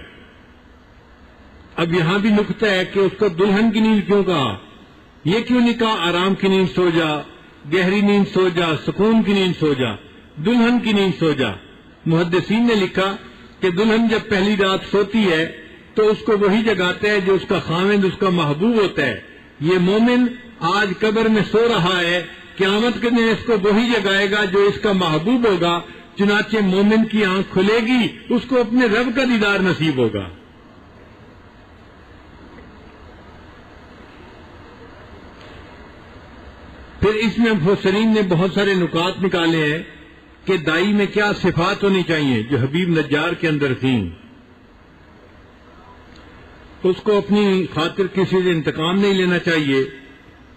اب یہاں بھی نکتہ ہے کہ اس کو دلہن کی نیند کیوں کہا، یہ کیوں نہیں کہا آرام کی نیند سو جا، گہری نیند سو جا، سکون کی نیند سو جا، دلہن کی نیند سو جا. محدثین نے لکھا کہ دلہن جب پہلی رات سوتی ہے تو اس کو وہی جگاتا ہے جو اس کا خاوند اس کا محبوب ہوتا ہے. یہ مومن آج قبر میں سو رہا ہے، قیامت کے دن اس کو وہی جگائے گا جو اس کا محبوب ہوگا. چنانچہ مومن کی آنکھ کھلے گی، اس کو اپنے رب کا دیدار نصیب ہوگا. پھر اس میں مفسرین نے بہت سارے نکات نکالے ہیں کہ دائی میں کیا صفات ہونی چاہیے جو حبیب نجار کے اندر تھیں. اس کو اپنی خاطر کسی سے انتقام نہیں لینا چاہیے،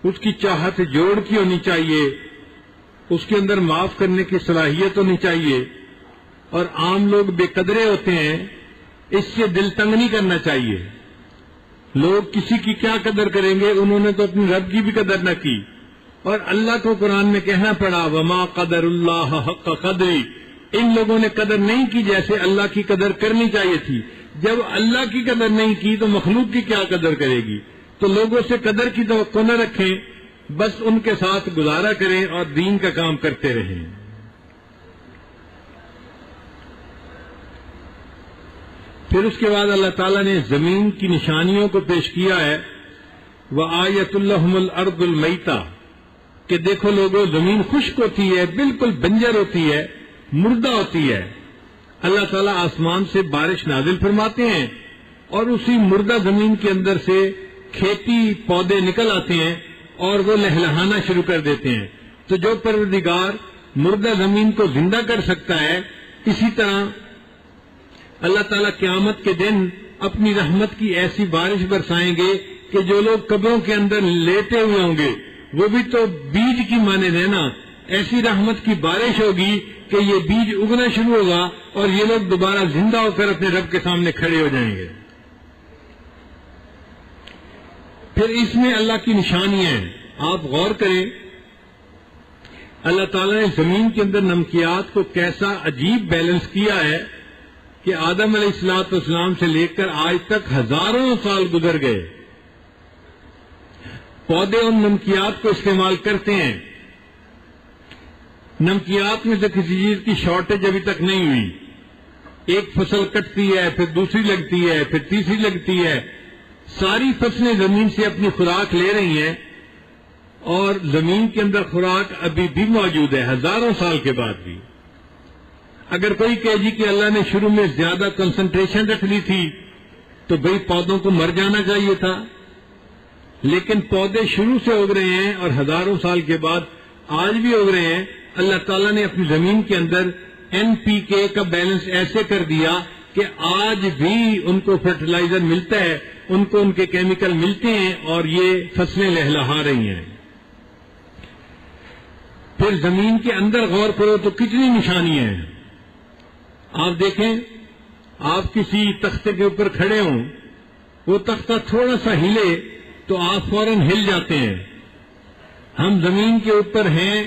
اس کی چاہت جوڑ کی ہونی چاہیے، اس کے اندر معاف کرنے کی صلاحیت ہونی چاہیے. اور عام لوگ بے قدرے ہوتے ہیں، اس سے دل تنگ نہیں کرنا چاہیے. لوگ کسی کی کیا قدر کریں گے، انہوں نے تو اپنی رب کی بھی قدر نہ کی. اور اللہ کو قرآن میں کہنا پڑا وما قدر اللہ حق قدری، ان لوگوں نے قدر نہیں کی جیسے اللہ کی قدر کرنی چاہیے تھی. جب اللہ کی قدر نہیں کی تو مخلوق کی کیا قدر کرے گی. تو لوگوں سے قدر کی توقع نہ رکھیں، بس ان کے ساتھ گزارا کریں اور دین کا کام کرتے رہیں. پھر اس کے بعد اللہ تعالیٰ نے زمین کی نشانیوں کو پیش کیا ہے وَآیَةٌ لَهُمُ الْأَرْضُ الْمَيْتَةُ، کہ دیکھو لوگوں زمین خشک ہوتی ہے، بالکل بنجر ہوتی ہے، مردہ ہوتی ہے. اللہ تعالیٰ آسمان سے بارش نازل فرماتے ہیں اور اسی مردہ زمین کے اندر سے کھیتی پودے نکل آتے ہیں اور وہ لہلہانا شروع کر دیتے ہیں. تو جو پروردگار مردہ زمین کو زندہ کر سکتا ہے اسی طرح اللہ تعالیٰ قیامت کے دن اپنی رحمت کی ایسی بارش برسائیں گے کہ جو لوگ قبروں کے اندر لیٹے ہوئے ہوں گے وہ بھی تو بیج کی مانند ہے نا. ایسی رحمت کی بارش ہوگی کہ یہ بیج اگنا شروع ہوگا اور یہ لوگ دوبارہ زندہ ہو کر اپنے رب کے سامنے کھڑے ہو جائیں گے. پھر اس میں اللہ کی نشانیاں ہیں. آپ غور کریں اللہ تعالیٰ نے زمین کے اندر نمکیات کو کیسا عجیب بیلنس کیا ہے کہ آدم علیہ الصلوۃ والسلام سے لے کر آج تک ہزاروں سال گزر گئے. پودے ان نمکیات کو استعمال کرتے ہیں. نمکیات میں سے کسی چیز کی شارٹیج ابھی تک نہیں ہوئی. ایک فصل کٹتی ہے پھر دوسری لگتی ہے پھر تیسری لگتی ہے. ساری فصلیں زمین سے اپنی خوراک لے رہی ہیں اور زمین کے اندر خوراک ابھی بھی موجود ہے ہزاروں سال کے بعد بھی. اگر کوئی کہے جی کہ اللہ نے شروع میں زیادہ کنسنٹریشن رکھ لی تھی تو بھئی پودوں کو مر جانا چاہیے تھا. لیکن پودے شروع سے اگ رہے ہیں اور ہزاروں سال کے بعد آج بھی اگ رہے ہیں. اللہ تعالیٰ نے اپنی زمین کے اندر NPK کا بیلنس ایسے کر دیا کہ آج بھی ان کو فرٹیلائزر ملتا ہے, ان کو ان کے کیمیکل ملتے ہیں اور یہ فصلیں لہلہا رہی ہیں. پھر زمین کے اندر غور کرو تو کتنی نشانیاں ہیں. آپ دیکھیں, آپ کسی تختے کے اوپر کھڑے ہوں, وہ تختہ تھوڑا سا ہلے تو آپ فوراً ہل جاتے ہیں. ہم زمین کے اوپر ہیں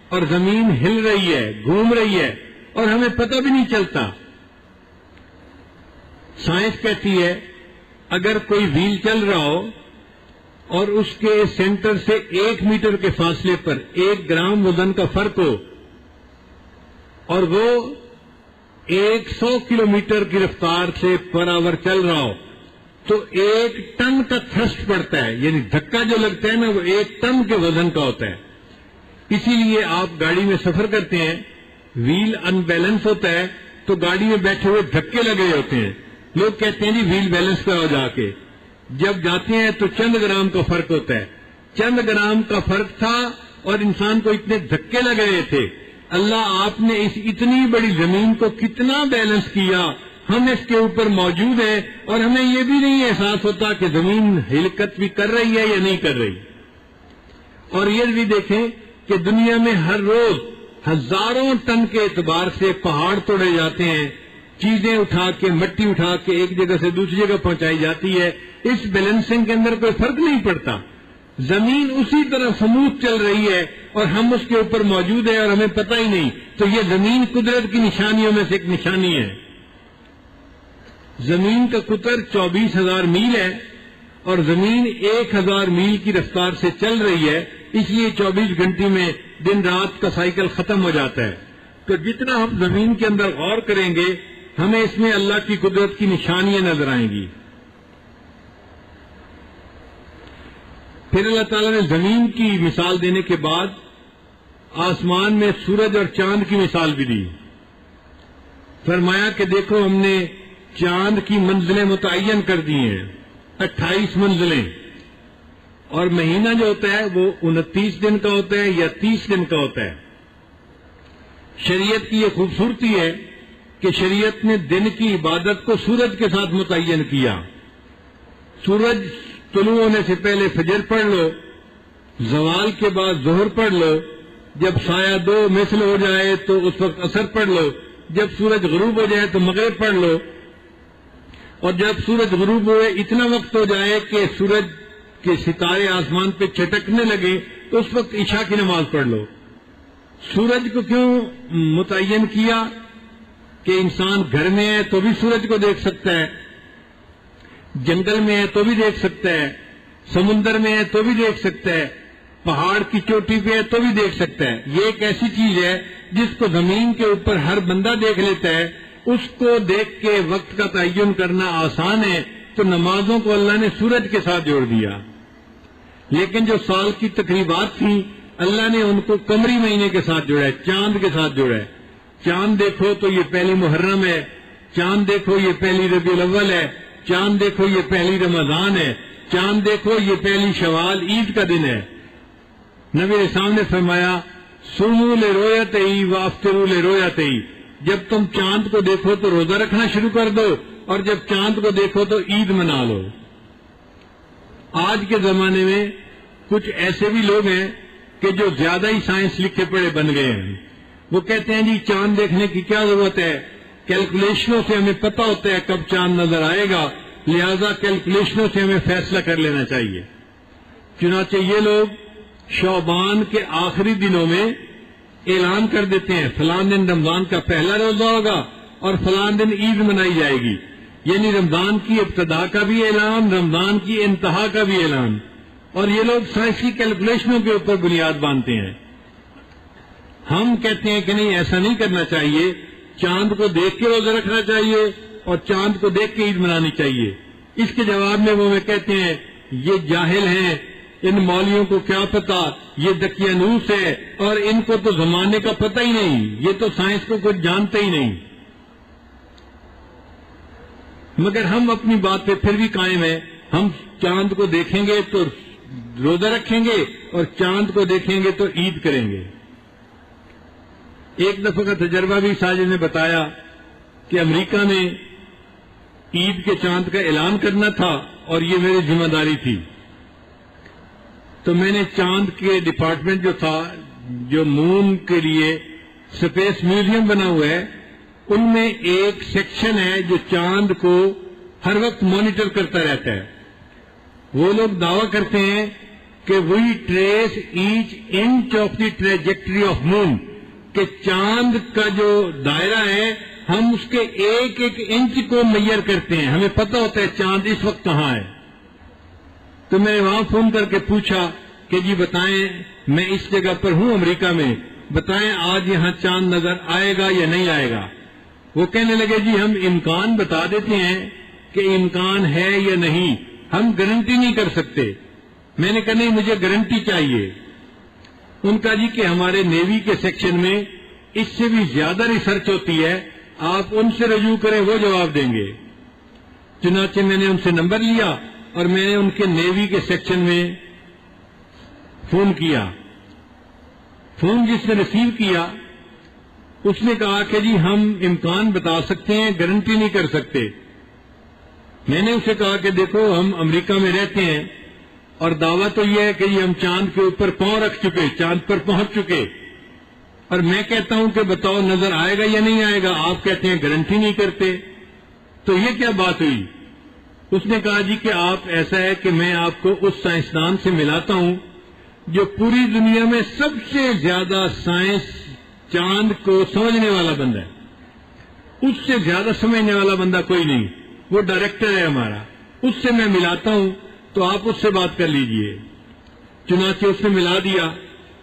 اور زمین ہل رہی ہے, گھوم رہی ہے اور ہمیں پتہ بھی نہیں چلتا. سائنس کہتی ہے اگر کوئی وہیل چل رہا ہو اور اس کے سینٹر سے 1 میٹر کے فاصلے پر 1 گرام وزن کا فرق ہو اور وہ 100 کلومیٹر کی رفتار سے پر آور چل رہا ہو تو 1 ٹن کا تھرسٹ پڑتا ہے, یعنی دھکا جو لگتا ہے نا وہ 1 ٹن کے وزن کا ہوتا ہے. اسی لیے آپ گاڑی میں سفر کرتے ہیں, وہیل ان بیلنس ہوتا ہے تو گاڑی میں بیٹھے ہوئے دھکے لگے ہوتے ہیں. لوگ کہتے ہیں جی وہیل بیلنس پہ ہو جا کے, جب جاتے ہیں تو چند گرام کا فرق ہوتا ہے. چند گرام کا فرق تھا اور انسان کو اتنے دھکے لگ رہے تھے. اللہ آپ نے اس اتنی بڑی زمین کو کتنا بیلنس کیا, ہم اس کے اوپر موجود ہیں اور ہمیں یہ بھی نہیں احساس ہوتا کہ زمین حرکت بھی کر رہی ہے یا نہیں کر رہی. اور یہ بھی دیکھیں کہ دنیا میں ہر روز ہزاروں ٹن کے اعتبار سے پہاڑ توڑے جاتے ہیں, چیزیں اٹھا کے مٹی اٹھا کے ایک جگہ سے دوسری جگہ پہنچائی جاتی ہے. اس بیلنسنگ کے اندر کوئی فرق نہیں پڑتا. زمین اسی طرح سموتھ چل رہی ہے اور ہم اس کے اوپر موجود ہیں اور ہمیں پتہ ہی نہیں. تو یہ زمین قدرت کی نشانیوں میں سے ایک نشانی ہے. زمین کا قطر 24,000 میل ہے اور زمین 1,000 میل کی رفتار سے چل رہی ہے, اس لیے 24 گھنٹے میں دن رات کا سائیکل ختم ہو جاتا ہے. تو جتنا ہم زمین کے اندر غور کریں گے ہمیں اس میں اللہ کی قدرت کی نشانیاں نظر آئیں گی. پھر اللہ تعالیٰ نے زمین کی مثال دینے کے بعد آسمان میں سورج اور چاند کی مثال بھی دی. فرمایا کہ دیکھو ہم نے چاند کی منزلیں متعین کر دی ہیں, 28 منزلیں, اور مہینہ جو ہوتا ہے وہ 29 دن کا ہوتا ہے یا 30 دن کا ہوتا ہے. شریعت کی یہ خوبصورتی ہے کہ شریعت نے دن کی عبادت کو سورج کے ساتھ متعین کیا. سورج طلوع ہونے سے پہلے فجر پڑھ لو, زوال کے بعد ظہر پڑھ لو, جب سایہ 2 مثل ہو جائے تو اس وقت عصر پڑھ لو, جب سورج غروب ہو جائے تو مغرب پڑھ لو, اور جب سورج غروب ہوئے اتنا وقت ہو جائے کہ سورج کے ستارے آسمان پہ چٹکنے لگے تو اس وقت عشاء کی نماز پڑھ لو. سورج کو کیوں متعین کیا کہ انسان گھر میں ہے تو بھی سورج کو دیکھ سکتا ہے, جنگل میں ہے تو بھی دیکھ سکتا ہے, سمندر میں ہے تو بھی دیکھ سکتا ہے, پہاڑ کی چوٹی پہ ہے تو بھی دیکھ سکتا ہے. یہ ایک ایسی چیز ہے جس کو زمین کے اوپر ہر بندہ دیکھ لیتا ہے, اس کو دیکھ کے وقت کا تعین کرنا آسان ہے. تو نمازوں کو اللہ نے سورج کے ساتھ جوڑ دیا. لیکن جو سال کی تقریبات تھیں اللہ نے ان کو قمری مہینے کے ساتھ جوڑا ہے, چاند کے ساتھ جوڑا ہے. چاند دیکھو تو یہ پہلی محرم ہے, چاند دیکھو یہ پہلی ربیع الاول ہے, چاند دیکھو یہ پہلی رمضان ہے, چاند دیکھو یہ پہلی شوال عید کا دن ہے. نبی اسلام نے فرمایا سوموا لرؤیتہ وافطروا لرؤیتہ, جب تم چاند کو دیکھو تو روزہ رکھنا شروع کر دو اور جب چاند کو دیکھو تو عید منا لو۔ آج کے زمانے میں کچھ ایسے بھی لوگ ہیں کہ جو زیادہ ہی سائنس لکھے پڑھے بن گئے ہیں۔ وہ کہتے ہیں جی چاند دیکھنے کی کیا ضرورت ہے، کیلکولیشنوں سے ہمیں پتہ ہوتا ہے کب چاند نظر آئے گا، لہذا کیلکولیشنوں سے ہمیں فیصلہ کر لینا چاہیے۔ چنانچہ یہ لوگ شعبان کے آخری دنوں میں اعلان کر دیتے ہیں فلاں دن رمضان کا پہلا روزہ ہوگا اور فلاں دن عید منائی جائے گی، یعنی رمضان کی ابتدا کا بھی اعلان، رمضان کی انتہا کا بھی اعلان، اور یہ لوگ سائنسی کیلکولیشنوں کے اوپر بنیاد باندھتے ہیں۔ ہم کہتے ہیں کہ نہیں، ایسا نہیں کرنا چاہیے، چاند کو دیکھ کے روزہ رکھنا چاہیے اور چاند کو دیکھ کے عید منانی چاہیے۔ اس کے جواب میں وہ کہتے ہیں یہ جاہل ہیں، ان مولویوں کو کیا پتا، یہ دقیانوس ہے اور ان کو تو زمانے کا پتہ ہی نہیں، یہ تو سائنس کو کچھ جانتے ہی نہیں۔ مگر ہم اپنی بات پہ پھر بھی قائم ہیں، ہم چاند کو دیکھیں گے تو روزہ رکھیں گے اور چاند کو دیکھیں گے تو عید کریں گے۔ ایک دفعہ کا تجربہ بھی ساجد نے بتایا کہ امریکہ میں عید کے چاند کا اعلان کرنا تھا اور یہ میری ذمہ داری تھی، تو میں نے چاند کے ڈپارٹمنٹ جو تھا، جو مون کے لیے اسپیس میوزیم بنا ہوا ہے، ان میں ایک سیکشن ہے جو چاند کو ہر وقت مانیٹر کرتا رہتا ہے۔ وہ لوگ دعویٰ کرتے ہیں کہ we trace each inch of the trajectory of moon, کہ چاند کا جو دائرہ ہے ہم اس کے ایک ایک انچ کو میئر کرتے ہیں، ہمیں پتہ ہوتا ہے چاند اس وقت کہاں ہے۔ تو میں نے وہاں فون کر کے پوچھا کہ جی بتائیں، میں اس جگہ پر ہوں امریکہ میں، بتائیں آج یہاں چاند نظر آئے گا یا نہیں آئے گا؟ وہ کہنے لگے جی ہم امکان بتا دیتے ہیں کہ امکان ہے یا نہیں، ہم گارنٹی نہیں کر سکتے۔ میں نے کہا نہیں، مجھے گارنٹی چاہیے۔ ان کا جی کہ ہمارے نیوی کے سیکشن میں اس سے بھی زیادہ ریسرچ ہوتی ہے، آپ ان سے رجوع کریں، وہ جواب دیں گے۔ چنانچہ میں نے ان سے نمبر لیا اور میں نے ان کے نیوی کے سیکشن میں فون کیا۔ فون جس نے ریسیو کیا اس نے کہا کہ جی ہم امکان بتا سکتے ہیں، گارنٹی نہیں کر سکتے۔ میں نے اسے کہا کہ دیکھو ہم امریکہ میں رہتے ہیں اور دعویٰ تو یہ ہے کہ جی ہم چاند کے اوپر پاؤں رکھ چکے، چاند پر پہنچ چکے، اور میں کہتا ہوں کہ بتاؤ نظر آئے گا یا نہیں آئے گا، آپ کہتے ہیں گارنٹی نہیں کرتے، تو یہ کیا بات ہوئی؟ اس نے کہا جی کہ آپ ایسا ہے کہ میں آپ کو اس سائنسدان سے ملاتا ہوں جو پوری دنیا میں سب سے زیادہ سائنس چاند کو سمجھنے والا بندہ ہے، اس سے زیادہ سمجھنے والا بندہ کوئی نہیں، وہ ڈائریکٹر ہے ہمارا، اس سے میں ملاتا ہوں تو آپ اس سے بات کر لیجئے۔ چنانچہ اس نے ملا دیا۔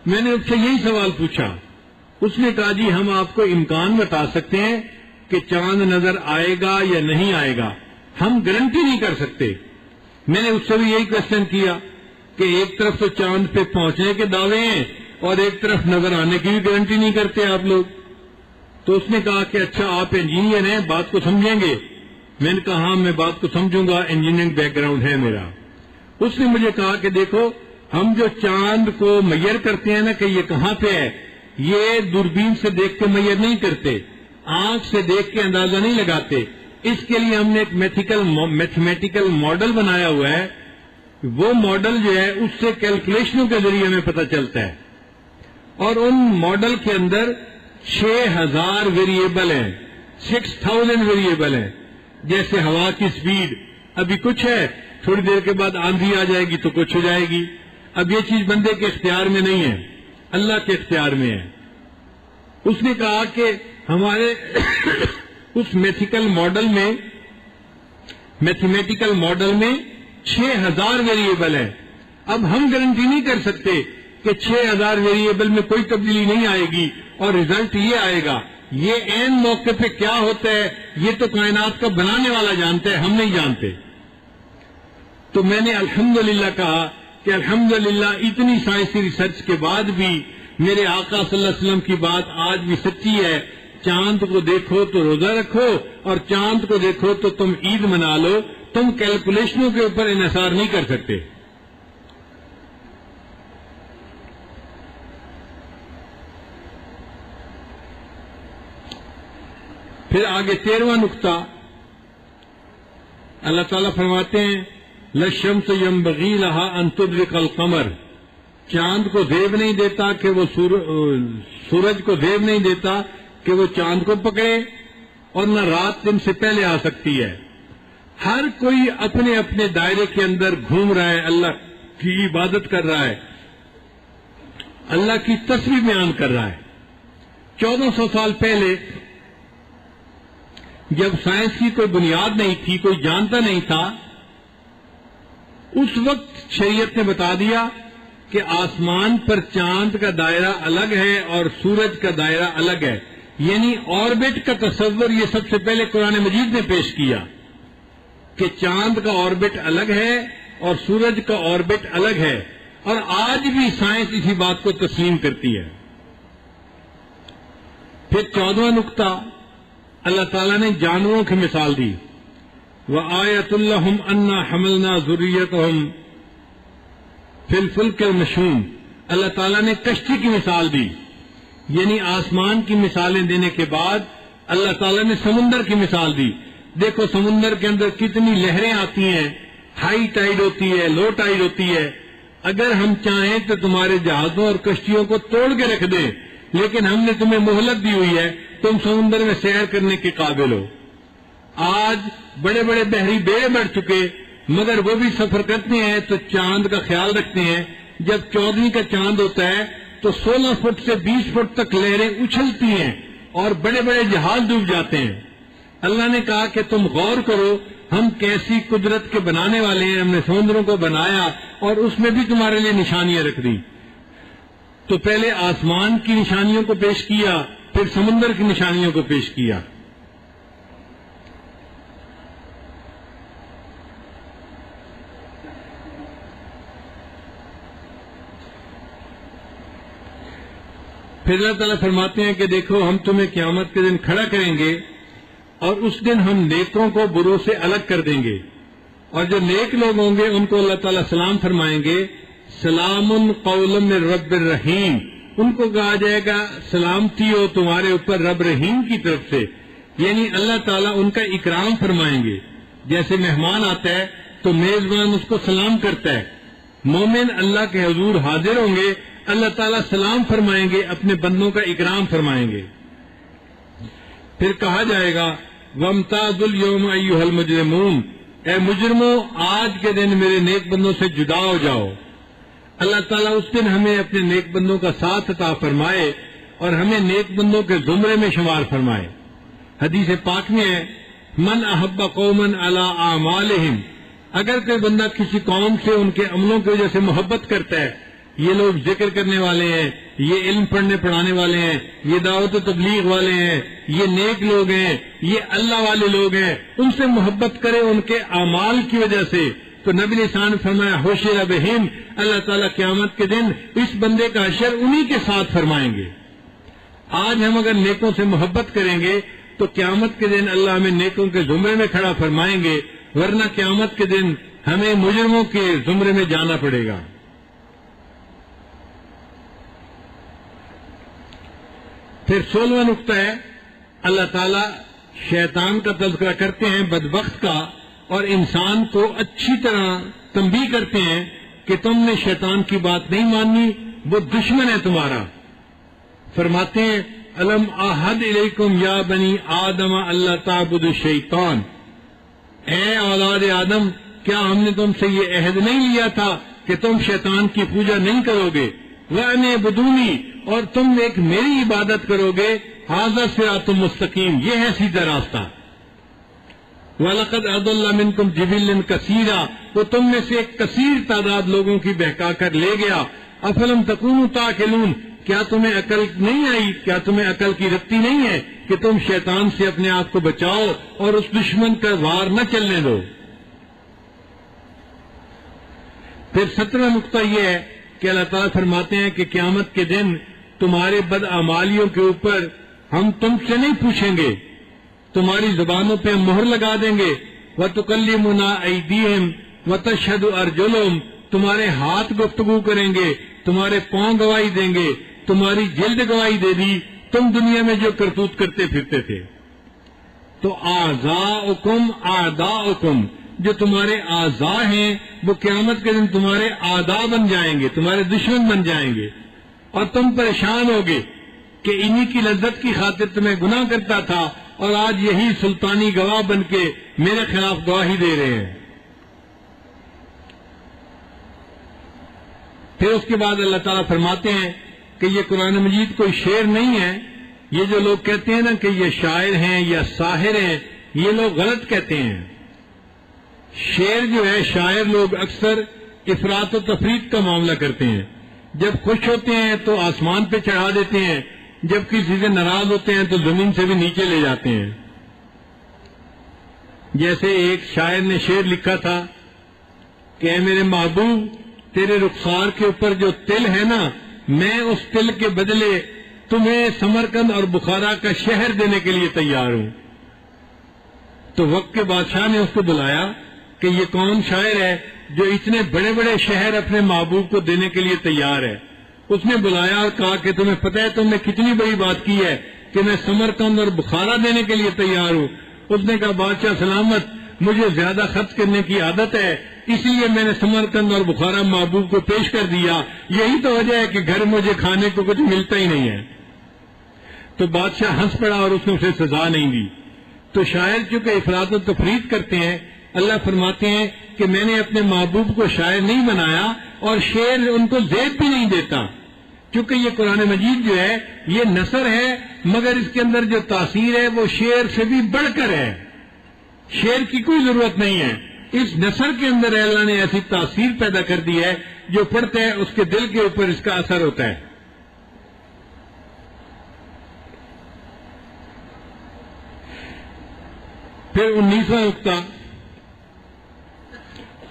میں نے اس سے یہی سوال پوچھا، اس نے کہا جی ہم آپ کو امکان بتا سکتے ہیں کہ چاند نظر آئے گا یا نہیں آئے گا، ہم گارنٹی نہیں کر سکتے۔ میں نے اس سے بھی یہی کوشچن کیا کہ ایک طرف تو چاند پہ پہنچنے کے دعوے ہیں اور ایک طرف نظر آنے کی بھی گارنٹی نہیں کرتے آپ لوگ۔ تو اس نے کہا کہ اچھا آپ انجینئر ہیں، بات کو سمجھیں گے؟ میں نے کہا ہاں میں بات کو سمجھوں گا، انجینئرنگ بیک گراؤنڈ ہے میرا۔ اس نے مجھے کہا کہ دیکھو ہم جو چاند کو میئر کرتے ہیں نا کہ یہ کہاں پہ ہے، یہ دوربین سے دیکھ کے میئر نہیں کرتے، آنکھ سے دیکھ کے اندازہ نہیں لگاتے، اس کے لیے ہم نے ایک میتھمیٹیکل ماڈل بنایا ہوا ہے، وہ ماڈل جو ہے اس سے کیلکولیشنوں کے ذریعے ہمیں پتہ چلتا ہے، اور ان ماڈل کے اندر 6000 ویریبل ہیں، 6000 ویریبل ہیں، جیسے ہوا کی سپیڈ ابھی کچھ ہے، تھوڑی دیر کے بعد آندھی آ جائے گی تو کچھ ہو جائے گی۔ اب یہ چیز بندے کے اختیار میں نہیں ہے، اللہ کے اختیار میں ہے۔ اس نے کہا کہ ہمارے اس میتھمیٹیکل ماڈل میں 6000 ویریبل ہیں، اب ہم گارنٹی نہیں کر سکتے کہ 6000 ویریبل میں کوئی تبدیلی نہیں آئے گی اور ریزلٹ یہ آئے گا، یہ عین موقع پہ کیا ہوتا ہے یہ تو کائنات کا بنانے والا جانتا ہے، ہم نہیں جانتے۔ تو میں نے الحمدللہ کہا کہ الحمدللہ اتنی سائنسی ریسرچ کے بعد بھی میرے آقا صلی اللہ علیہ وسلم کی بات آج بھی سچی ہے، چاند کو دیکھو تو روزہ رکھو اور چاند کو دیکھو تو تم عید منا لو، تم کیلکولیشنوں کے اوپر انحصار نہیں کر سکتے۔ پھر آگے 13واں نقطہ اللہ تعالیٰ فرماتے ہیں لَلشَّمْسُ يَنبَغِي لَهَا أَن تُدْرِكَ الْقَمَرَ، چاند کو زیب نہیں دیتا کہ وہ سورج کو زیب نہیں دیتا کہ وہ چاند کو پکڑے، اور نہ رات دن سے پہلے آ سکتی ہے۔ ہر کوئی اپنے اپنے دائرے کے اندر گھوم رہا ہے، اللہ کی عبادت کر رہا ہے، اللہ کی تصویر بیان کر رہا ہے۔ 1400 سال پہلے جب سائنس کی کوئی بنیاد نہیں تھی، کوئی جانتا نہیں تھا، اس وقت شریعت نے بتا دیا کہ آسمان پر چاند کا دائرہ الگ ہے اور سورج کا دائرہ الگ ہے، یعنی آربٹ کا تصور یہ سب سے پہلے قرآن مجید نے پیش کیا کہ چاند کا آربٹ الگ ہے اور سورج کا آربٹ الگ ہے، اور آج بھی سائنس اسی بات کو تسلیم کرتی ہے۔ پھر 14واں نقطہ اللہ تعالیٰ نے جانوروں کی مثال دی، وَآیَةٌ لَّهُمْ أَنَّا حَمَلْنَا ذُرِّيَّتَهُمْ فِي الْفُلْكِ الْمَشْحُونِ، اللہ تعالیٰ نے کشتی کی مثال دی، یعنی آسمان کی مثالیں دینے کے بعد اللہ تعالیٰ نے سمندر کی مثال دی۔ دیکھو سمندر کے اندر کتنی لہریں آتی ہیں، ہائی ٹائیڈ ہوتی ہے، لو ٹائیڈ ہوتی ہے۔ اگر ہم چاہیں تو تمہارے جہازوں اور کشتیوں کو توڑ کے رکھ دیں، لیکن ہم نے تمہیں مہلت دی ہوئی ہے، تم سمندر میں سیر کرنے کے قابل ہو۔ آج بڑے بڑے بحری بیڑے بڑھ چکے، مگر وہ بھی سفر کرتے ہیں تو چاند کا خیال رکھتے ہیں۔ جب 14ویں کا چاند ہوتا ہے تو 16 فٹ سے 20 فٹ تک لہریں اچھلتی ہیں اور بڑے بڑے جہاز ڈوب جاتے ہیں۔ اللہ نے کہا کہ تم غور کرو، ہم کیسی قدرت کے بنانے والے ہیں، ہم نے سمندروں کو بنایا اور اس میں بھی تمہارے لیے نشانیاں رکھ دی۔ تو پہلے آسمان کی نشانیوں کو پیش کیا، پھر سمندر کی نشانیوں کو پیش کیا۔ پھر اللہ تعالیٰ فرماتے ہیں کہ دیکھو ہم تمہیں قیامت کے دن کھڑا کریں گے اور اس دن ہم نیکوں کو بروں سے الگ کر دیں گے، اور جو نیک لوگ ہوں گے ان کو اللہ تعالیٰ سلام فرمائیں گے، سلام قولا من رب الرحیم، ان کو کہا جائے گا سلامتی ہو تمہارے اوپر رب رحیم کی طرف سے، یعنی اللہ تعالیٰ ان کا اکرام فرمائیں گے۔ جیسے مہمان آتا ہے تو میزبان اس کو سلام کرتا ہے، مومن اللہ کے حضور حاضر ہوں گے، اللہ تعالیٰ سلام فرمائیں گے، اپنے بندوں کا اکرام فرمائیں گے۔ پھر کہا جائے گا وَامْتَازُوا الْيَوْمَ أَيُّهَا الْمُجْرِمُونَ، اے مجرموں آج کے دن میرے نیک بندوں سے جدا ہو جاؤ۔ اللہ تعالیٰ اس دن ہمیں اپنے نیک بندوں کا ساتھ عطا فرمائے اور ہمیں نیک بندوں کے زمرے میں شمار فرمائے۔ حدیث پاک میں ہے من احب قوما علی اعمالہم، اگر کوئی بندہ کسی قوم سے ان کے عملوں کی وجہ سے محبت کرتا ہے، یہ لوگ ذکر کرنے والے ہیں، یہ علم پڑھنے پڑھانے والے ہیں، یہ دعوت و تبلیغ والے ہیں، یہ نیک لوگ ہیں، یہ اللہ والے لوگ ہیں، ان سے محبت کرے ان کے اعمال کی وجہ سے، تو نبی نے شان فرمایا حشر بہم، اللہ تعالیٰ قیامت کے دن اس بندے کا حشر انہی کے ساتھ فرمائیں گے۔ آج ہم اگر نیکوں سے محبت کریں گے تو قیامت کے دن اللہ ہمیں نیکوں کے زمرے میں کھڑا فرمائیں گے، ورنہ قیامت کے دن ہمیں مجرموں کے زمرے میں جانا پڑے گا۔ پھر 16واں نقطہ ہے اللہ تعالیٰ شیطان کا تذکرہ کرتے ہیں بدبخت کا، اور انسان کو اچھی طرح تنبیہ کرتے ہیں کہ تم نے شیطان کی بات نہیں مانی، وہ دشمن ہے تمہارا۔ فرماتے ہیں الم احد الیکم یا بنی آدم اللہ تعبدوا الشیطان، اے اولاد آدم کیا ہم نے تم سے یہ عہد نہیں لیا تھا کہ تم شیطان کی پوجا نہیں کرو گے، وَأَنِ اعْبُدُونِی، اور تم ایک میری عبادت کرو گے، ھذا صراط مستقیم، یہ ہے سیدھا راستہ۔ وَلَقَدْ أَضَلَّ مِنْكُمْ جِبِلًّا كَثِيرًا، وہ تم میں سے ایک کثیر تعداد لوگوں کی بہکا کر لے گیا۔ أَفَلَمْ تَكُونُوا تَعْقِلُونَ، کیا تمہیں عقل نہیں آئی، کیا تمہیں عقل کی رتی نہیں ہے کہ تم شیطان سے اپنے آپ کو بچاؤ اور اس دشمن کا وار نہ چلنے دو۔ پھر 17واں نقطہ یہ ہے کہ اللہ تعالیٰ فرماتے ہیں کہ قیامت کے دن تمہارے بدعمالیوں کے اوپر ہم تم سے نہیں پوچھیں گے، تمہاری زبانوں پہ ہم مہر لگا دیں گے، وَتُكَلِّمُنَا أَيْدِيهِمْ وَتَشْهَدُ أَرْجُلُهُمْ، تمہارے ہاتھ گفتگو کریں گے، تمہارے پاؤں گواہی دیں گے، تمہاری جلد گواہی دے دی، تم دنیا میں جو کرتوت کرتے پھرتے تھے۔ تو اعضاؤکم اعداؤکم، جو تمہارے اعضاء ہیں وہ قیامت کے دن تمہارے اعداء بن جائیں گے، تمہارے دشمن بن جائیں گے، اور تم پریشان ہوگے کہ انہی کی لذت کی خاطر تمہیں گناہ کرتا تھا اور آج یہی سلطانی گواہ بن کے میرے خلاف گواہی دے رہے ہیں۔ پھر اس کے بعد اللہ تعالیٰ فرماتے ہیں کہ یہ قرآن مجید کوئی شعر نہیں ہے، یہ جو لوگ کہتے ہیں نا کہ یہ شاعر ہیں یا ساحر ہیں، یہ لوگ غلط کہتے ہیں۔ شعر جو ہے، شاعر لوگ اکثر افراط و تفریط کا معاملہ کرتے ہیں، جب خوش ہوتے ہیں تو آسمان پہ چڑھا دیتے ہیں، جب کسی سے ناراض ہوتے ہیں تو زمین سے بھی نیچے لے جاتے ہیں۔ جیسے ایک شاعر نے شعر لکھا تھا کہ اے میرے محبوب، تیرے رخسار کے اوپر جو تل ہے نا، میں اس تل کے بدلے تمہیں سمرقند اور بخارا کا شہر دینے کے لیے تیار ہوں۔ تو وقت کے بادشاہ نے اس کو بلایا کہ یہ کون شاعر ہے جو اتنے بڑے بڑے شہر اپنے محبوب کو دینے کے لیے تیار ہے؟ اس نے بلایا اور کہا کہ تمہیں پتہ ہے تم نے کتنی بڑی بات کی ہے کہ میں سمرقند اور بخارا دینے کے لیے تیار ہوں۔ اس نے کہا بادشاہ سلامت، مجھے زیادہ خرچ کرنے کی عادت ہے، اس لیے میں نے سمرقند اور بخارا محبوب کو پیش کر دیا، یہی تو وجہ ہے کہ گھر مجھے کھانے کو کچھ ملتا ہی نہیں ہے۔ تو بادشاہ ہنس پڑا اور اس نے اسے سزا نہیں دی۔ تو شاعر چونکہ افراط و تفریط کرتے ہیں، اللہ فرماتے ہیں کہ میں نے اپنے محبوب کو شاعر نہیں بنایا اور شعر ان کو زیب بھی نہیں دیتا، کیونکہ یہ قرآن مجید جو ہے یہ نثر ہے، مگر اس کے اندر جو تاثیر ہے وہ شعر سے بھی بڑھ کر ہے، شعر کی کوئی ضرورت نہیں ہے۔ اس نثر کے اندر اللہ نے ایسی تاثیر پیدا کر دی ہے، جو پڑھتا ہے اس کے دل کے اوپر اس کا اثر ہوتا ہے۔ پھر 19واں نقطہ،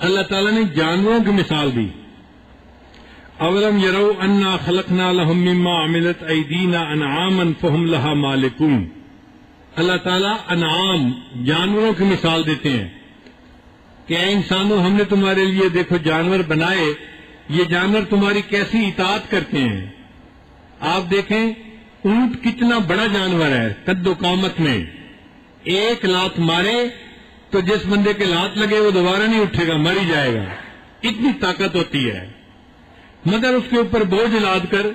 اللہ تعالیٰ نے جانوروں کی مثال دی۔ اولم یروا انا خلقنا لهم مما عملت ایدینا انعاما فهم لها مالکون۔ اللہ تعالیٰ انعام، جانوروں کی مثال دیتے ہیں کہ اے انسانوں، ہم نے تمہارے لیے دیکھو جانور بنائے، یہ جانور تمہاری کیسی اطاعت کرتے ہیں۔ آپ دیکھیں اونٹ کتنا بڑا جانور ہے قد و قامت میں، ایک لات مارے تو جس بندے کے لات لگے وہ دوبارہ نہیں اٹھے گا، مر ہی جائے گا، اتنی طاقت ہوتی ہے۔ مگر اس کے اوپر بوجھ لاد کر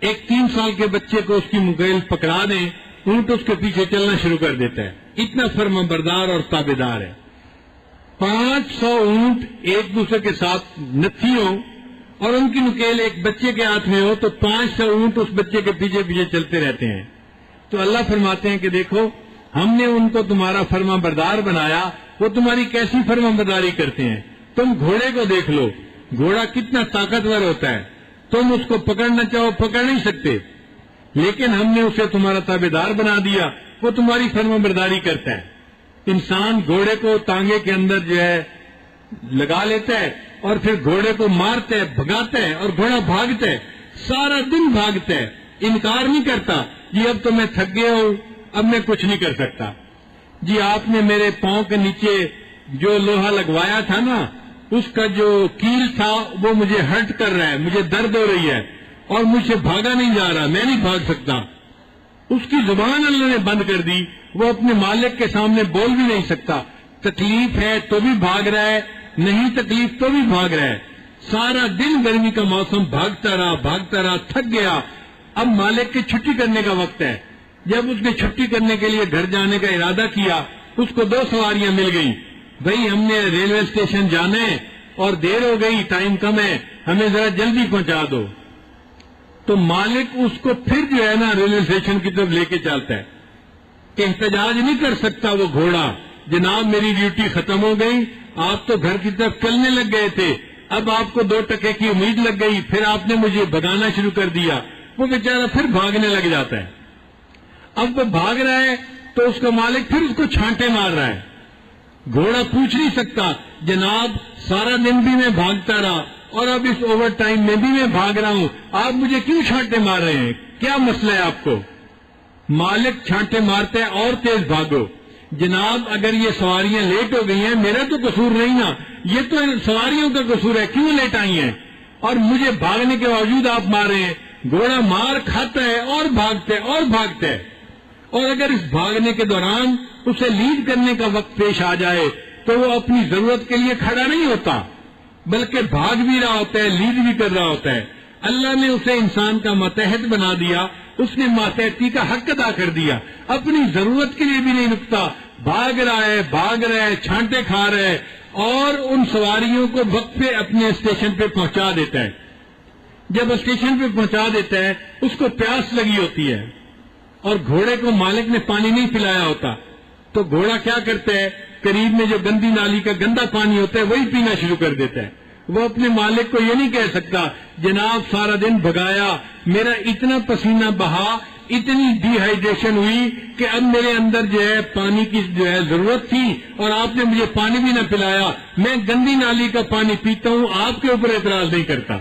ایک 3 سال کے بچے کو اس کی مکیل پکڑا دیں، اونٹ اس کے پیچھے چلنا شروع کر دیتا ہے، اتنا فرما بردار اور تابعدار ہے۔ 500 اونٹ ایک دوسرے کے ساتھ نتھی ہوں اور ان کی نکیل ایک بچے کے ہاتھ میں ہو تو 500 اونٹ اس بچے کے پیچھے پیچھے چلتے رہتے ہیں۔ تو اللہ فرماتے ہیں کہ دیکھو ہم نے ان کو تمہارا فرما بردار بنایا، وہ تمہاری کیسی فرما برداری کرتے ہیں۔ تم گھوڑے کو دیکھ لو، گھوڑا کتنا طاقتور ہوتا ہے، تم اس کو پکڑنا چاہو پکڑ نہیں سکتے، لیکن ہم نے اسے تمہارا تابعدار بنا دیا، وہ تمہاری فرما برداری کرتا ہے۔ انسان گھوڑے کو تانگے کے اندر جو ہے لگا لیتا ہے اور پھر گھوڑے کو مارتا ہے، بھگاتا ہے، اور گھوڑا بھاگتا ہے، سارا دن بھاگتا ہے، انکار نہیں کرتا جی اب تو میں تھک گیا ہوں، اب میں کچھ نہیں کر سکتا، جی آپ نے میرے پاؤں کے نیچے جو لوہا لگوایا تھا نا، اس کا جو کیل تھا وہ مجھے ہرٹ کر رہا ہے، مجھے درد ہو رہی ہے اور مجھ سے بھاگا نہیں جا رہا، میں نہیں بھاگ سکتا۔ اس کی زبان اللہ نے بند کر دی، وہ اپنے مالک کے سامنے بول بھی نہیں سکتا، تکلیف ہے تو بھی بھاگ رہا ہے، نہیں تکلیف تو بھی بھاگ رہا ہے، سارا دن گرمی کا موسم بھاگتا رہا، تھک گیا۔ اب مالک کی چھٹی کرنے کا وقت ہے، جب اس نے چھٹی کرنے کے لیے گھر جانے کا ارادہ کیا، اس کو 2 سواریاں مل گئیں، بھئی ہم نے ریلوے اسٹیشن جانا ہے اور دیر ہو گئی، ٹائم کم ہے، ہمیں ذرا جلدی پہنچا دو۔ تو مالک اس کو پھر جو ہے نا ریلوے اسٹیشن کی طرف لے کے چلتا ہے، احتجاج نہیں کر سکتا وہ گھوڑا، جناب میری ڈیوٹی ختم ہو گئی، آپ تو گھر کی طرف چلنے لگ گئے تھے، اب آپ کو 2 ٹکے کی امید لگ گئی، پھر آپ نے مجھے بھگانا شروع کر دیا۔ وہ بیچارہ پھر بھاگنے لگ جاتا ہے۔ اب وہ بھاگ رہا ہے تو اس کا مالک پھر اس کو چھانٹے مار رہا ہے۔ گھوڑا پوچھ نہیں سکتا جناب سارا دن بھی میں بھاگتا رہا اور اب اس اوور ٹائم میں بھی میں بھاگ رہا ہوں، آپ مجھے کیوں چھانٹے مار رہے ہیں، کیا مسئلہ ہے آپ کو؟ مالک چھانٹے مارتا ہے اور تیز بھاگو۔ جناب اگر یہ سواریاں لیٹ ہو گئی ہیں میرا تو قصور نہیں نا، یہ تو سواریوں کا قصور ہے، کیوں لیٹ آئی ہیں اور مجھے بھاگنے کے باوجود آپ مار رہے ہیں۔ گھوڑا مار کھاتا ہے اور بھاگتا ہے اور بھاگتا ہے، اور اگر اس بھاگنے کے دوران اسے لیڈ کرنے کا وقت پیش آ جائے تو وہ اپنی ضرورت کے لیے کھڑا نہیں ہوتا، بلکہ بھاگ بھی رہا ہوتا ہے، لیڈ بھی کر رہا ہوتا ہے۔ اللہ نے اسے انسان کا ماتحت بنا دیا، اس نے ماتحتی کا حق ادا کر دیا، اپنی ضرورت کے لیے بھی نہیں رکتا، بھاگ رہا ہے، چھانٹے کھا رہا ہے، اور ان سواریوں کو وقت پہ اپنے اسٹیشن پہ پہنچا دیتا ہے۔ جب اسٹیشن پہ پہنچا دیتا ہے اس کو پیاس لگی ہوتی ہے اور گھوڑے کو مالک نے پانی نہیں پلایا ہوتا، تو گھوڑا کیا کرتا ہے، قریب میں جو گندی نالی کا گندا پانی ہوتا ہے وہی پینا شروع کر دیتا ہے۔ وہ اپنے مالک کو یہ نہیں کہہ سکتا جناب سارا دن بھگایا، میرا اتنا پسینہ بہا، اتنی ڈی ہائیڈریشن ہوئی کہ اب میرے اندر جو ہے پانی کی جو ہے ضرورت تھی اور آپ نے مجھے پانی بھی نہ پلایا، میں گندی نالی کا پانی پیتا ہوں، آپ کے اوپر اعتراض نہیں کرتا۔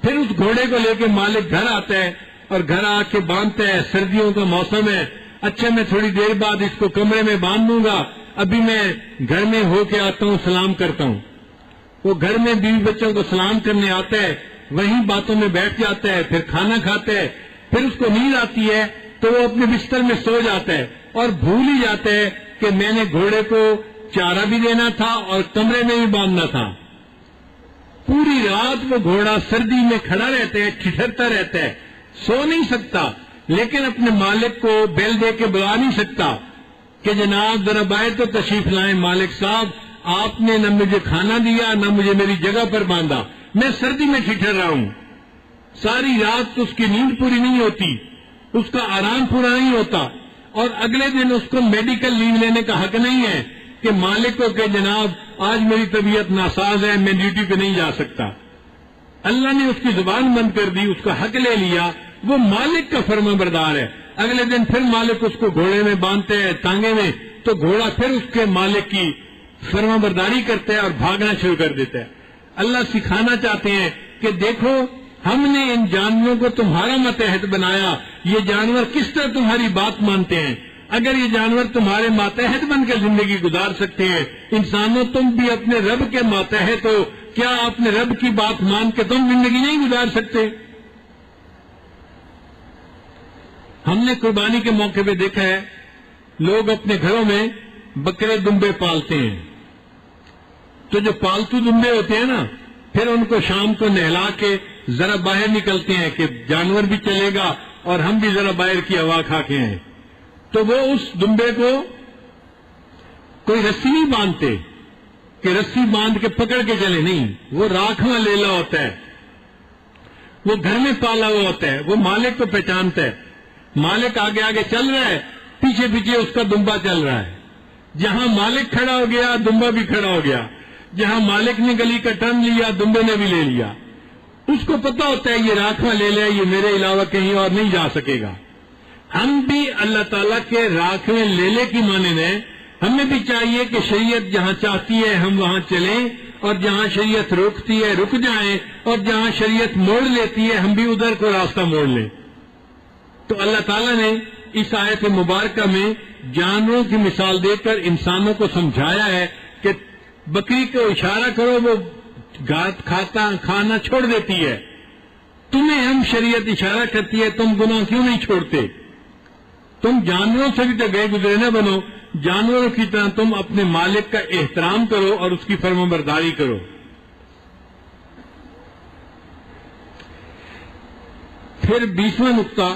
پھر اس گھوڑے کو لے کے مالک گھر آتا ہے اور گھر آ کے باندھتا ہے، سردیوں کا موسم ہے، اچھا میں تھوڑی دیر بعد اس کو کمرے میں باندھ دوں گا، ابھی میں گھر میں ہو کے آتا ہوں، سلام کرتا ہوں۔ وہ گھر میں بیوی بچوں کو سلام کرنے آتا ہے، وہیں باتوں میں بیٹھ جاتا ہے، پھر کھانا کھاتا ہے، پھر اس کو نیند آتی ہے تو وہ اپنے بستر میں سو جاتا ہے اور بھول ہی جاتا ہے کہ میں نے گھوڑے کو چارہ بھی دینا تھا اور کمرے میں بھی باندھنا تھا۔ پوری رات وہ گھوڑا سردی میں کھڑا رہتا ہے، ٹھٹھرتا رہتا ہے، سو نہیں سکتا، لیکن اپنے مالک کو بیل دے کے بلا نہیں سکتا کہ جناب ذرا باہر تو تشریف لائیں، مالک صاحب آپ نے نہ مجھے کھانا دیا نہ مجھے میری جگہ پر باندھا، میں سردی میں ٹھٹھر رہا ہوں۔ ساری رات تو اس کی نیند پوری نہیں ہوتی، اس کا آرام پورا نہیں ہوتا، اور اگلے دن اس کو میڈیکل لیو لینے کا حق نہیں ہے کہ مالک کو کہ جناب آج میری طبیعت ناساز ہے، میں ڈیوٹی پہ نہیں جا سکتا۔ اللہ نے اس کی زبان بند کر دی، اس کا حق لے لیا، وہ مالک کا فرما بردار ہے۔ اگلے دن پھر مالک اس کو گھوڑے میں باندھتے ہیں، ٹانگے میں، تو گھوڑا پھر اس کے مالک کی فرما برداری کرتا ہے اور بھاگنا شروع کر دیتا ہے۔ اللہ سکھانا چاہتے ہیں کہ دیکھو ہم نے ان جانوروں کو تمہارا ماتحت بنایا، یہ جانور کس طرح تمہاری بات مانتے ہیں۔ اگر یہ جانور تمہارے ماتحت بن کر زندگی گزار سکتے ہیں، انسانوں تم بھی اپنے رب کے ماتحت ہو، کیا اپنے رب کی بات مان کے تم زندگی نہیں گزار سکتے؟ ہم نے قربانی کے موقع پہ دیکھا ہے لوگ اپنے گھروں میں بکرے دمبے پالتے ہیں، تو جو پالتو دمبے ہوتے ہیں نا، پھر ان کو شام کو نہلا کے ذرا باہر نکلتے ہیں کہ جانور بھی چلے گا اور ہم بھی ذرا باہر کی ہوا کھا کے ہیں، تو وہ اس دمبے کو کوئی رسی نہیں باندھتے کہ رسی باندھ کے پکڑ کے چلے، نہیں، وہ راکھواں لیلا ہوتا ہے، وہ گھر میں پالا ہوا ہوتا ہے، وہ مالک کو پہچانتا ہے، مالک آگے آگے چل رہا ہے، پیچھے پیچھے اس کا دمبا چل رہا ہے، جہاں مالک کھڑا ہو گیا دمبا بھی کھڑا ہو گیا، جہاں مالک نے گلی کا ٹرن لیا دمبے نے بھی لے لیا۔ اس کو پتا ہوتا ہے یہ راکھواں لے لے، یہ میرے علاوہ کہیں اور نہیں جا سکے گا۔ ہم بھی اللہ تعالیٰ کے راکھویں لیلے کی مانند ہیں، ہمیں بھی چاہیے کہ شریعت جہاں چاہتی ہے ہم وہاں چلیں، اور جہاں شریعت روکتی ہے رک جائیں، اور جہاں شریعت موڑ لیتی ہے ہم بھی ادھر کو راستہ موڑ لیں۔ تو اللہ تعالیٰ نے اس آیت مبارکہ میں جانوروں کی مثال دے کر انسانوں کو سمجھایا ہے کہ بکری کو اشارہ کرو وہ کھانا چھوڑ دیتی ہے، تمہیں ہم شریعت اشارہ کرتی ہے تم گناہ کیوں نہیں چھوڑتے؟ تم جانوروں سے بھی تو گئے گزرے نہ بنو، جانوروں کی طرح تم اپنے مالک کا احترام کرو اور اس کی فرمانبرداری کرو۔ پھر 20واں نقطہ،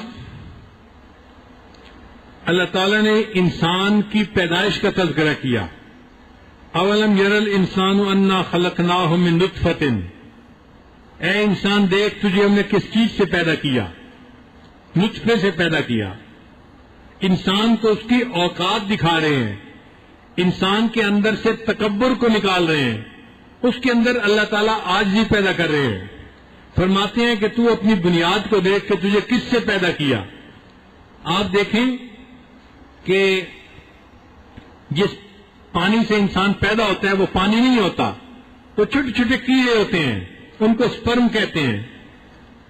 اللہ تعالیٰ نے انسان کی پیدائش کا تذکرہ کیا۔ اولم یر الانسان انا خلقناہ من نطفۃ، اے انسان دیکھ تجھے ہم نے کس چیز سے پیدا کیا، نطفے سے پیدا کیا۔ انسان کو اس کی اوقات دکھا رہے ہیں، انسان کے اندر سے تکبر کو نکال رہے ہیں، اس کے اندر اللہ تعالیٰ عاجزی پیدا کر رہے ہیں۔ فرماتے ہیں کہ تو اپنی بنیاد کو دیکھ کہ تجھے کس سے پیدا کیا۔ آپ دیکھیں کہ جس پانی سے انسان پیدا ہوتا ہے وہ پانی نہیں ہوتا، وہ چھوٹے چھوٹے کیڑے ہوتے ہیں، ان کو سپرم کہتے ہیں۔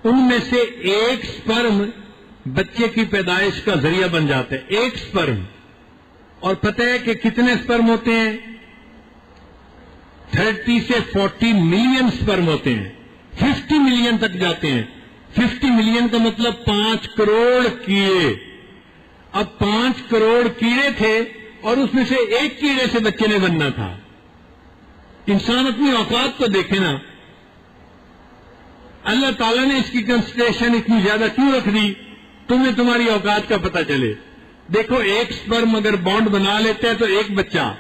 ان میں سے ایک سپرم بچے کی پیدائش کا ذریعہ بن جاتا ہے، ایک سپرم۔ اور پتہ ہے کہ کتنے سپرم ہوتے ہیں؟ 30 سے 40 ملین سپرم ہوتے ہیں، 50 ملین تک جاتے ہیں۔ 50 ملین کا مطلب 5 کروڑ کیڑے. اب 5 کروڑ کیڑے تھے اور اس میں سے ایک کیڑے سے بچے نے بننا تھا. انسان اپنی اوقات کو دیکھے نا. اللہ تعالیٰ نے اس کی کنسنٹریشن اتنی زیادہ کیوں رکھ دی؟ تمہیں تمہاری اوقات کا پتہ چلے. دیکھو ایک سپرم اگر بانڈ بنا لیتے ہیں تو ایک بچہ،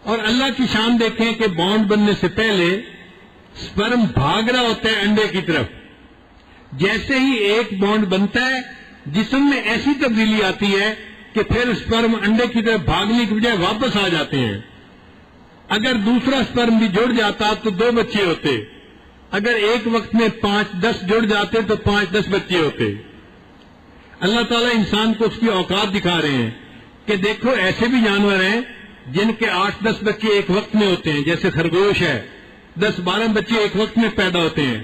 اور اللہ کی شان دیکھیں کہ بانڈ بننے سے پہلے سپرم بھاگ رہا ہوتا ہے انڈے کی طرف. جیسے ہی ایک بانڈ بنتا ہے جسم میں ایسی تبدیلی آتی ہے کہ پھر سپرم انڈے کی طرف بھاگنے کی بجائے واپس آ جاتے ہیں. اگر دوسرا سپرم بھی جڑ جاتا تو 2 بچے ہوتے. اگر ایک وقت میں 5-10 جڑ جاتے تو 5-10 بچے ہوتے. اللہ تعالیٰ انسان کو اس کی اوقات دکھا رہے ہیں کہ دیکھو ایسے بھی جانور ہیں جن کے 8-10 بچے ایک وقت میں ہوتے ہیں، جیسے خرگوش ہے، 10-12 بچے ایک وقت میں پیدا ہوتے ہیں.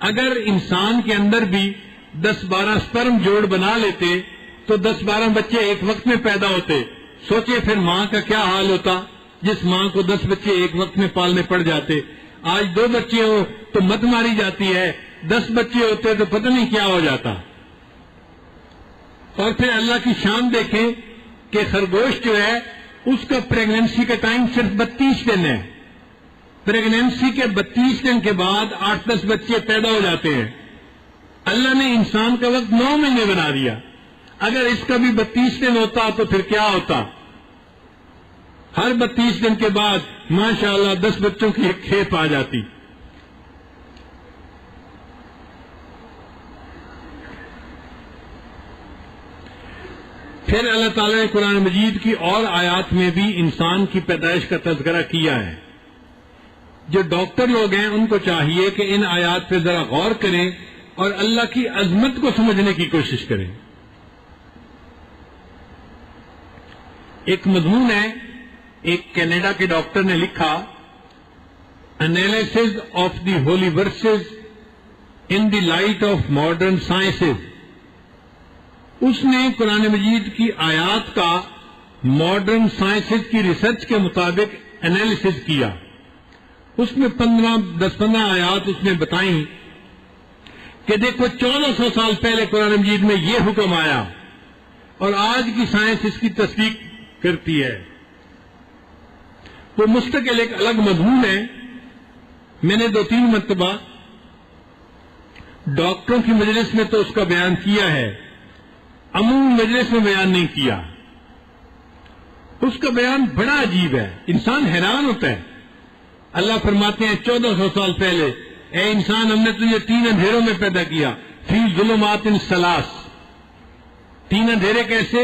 اگر انسان کے اندر بھی 10-12 سپرم جوڑ بنا لیتے تو 10-12 بچے ایک وقت میں پیدا ہوتے. سوچے پھر ماں کا کیا حال ہوتا جس ماں کو 10 بچے ایک وقت میں پالنے پڑ جاتے. آج 2 بچے ہو تو مت ماری جاتی ہے، 10 بچے ہوتے تو پتہ نہیں کیا ہو جاتا. اور پھر اللہ کی شان دیکھیں کہ خرگوش جو ہے اس کا پریگننسی کا ٹائم صرف 32 دن ہے. پریگننسی کے 32 دن کے بعد 8-10 بچے پیدا ہو جاتے ہیں. اللہ نے انسان کا وقت 9 مہینے بنا دیا. اگر اس کا بھی 32 دن ہوتا تو پھر کیا ہوتا؟ ہر 32 دن کے بعد ماشاءاللہ 10 بچوں کی ایک کھیپ آ جاتی. پھر اللہ تعالیٰ نے قرآن مجید کی اور آیات میں بھی انسان کی پیدائش کا تذکرہ کیا ہے. جو ڈاکٹر لوگ ہیں ان کو چاہیے کہ ان آیات پہ ذرا غور کریں اور اللہ کی عظمت کو سمجھنے کی کوشش کریں. ایک مضمون ہے، ایک کینیڈا کے ڈاکٹر نے لکھا، analysis of the holy verses in the light of modern sciences. اس نے قرآن مجید کی آیات کا ماڈرن سائنسز کی ریسرچ کے مطابق انالیسز کیا. اس میں 10-15 آیات اس نے بتائیں کہ دیکھو 1400 سال پہلے قرآن مجید میں یہ حکم آیا اور آج کی سائنس اس کی تصدیق کرتی ہے. وہ مستقل ایک الگ مضمون ہے. میں نے 2-3 مرتبہ ڈاکٹروں کی مجلس میں تو اس کا بیان کیا ہے، عموم مجلس میں بیان نہیں کیا. اس کا بیان بڑا عجیب ہے، انسان حیران ہوتا ہے. اللہ فرماتے ہیں 1400 سال پہلے، اے انسان ہم نے تجھے 3 اندھیروں میں پیدا کیا، فی ظلمات ثلاث. 3 اندھیرے کیسے؟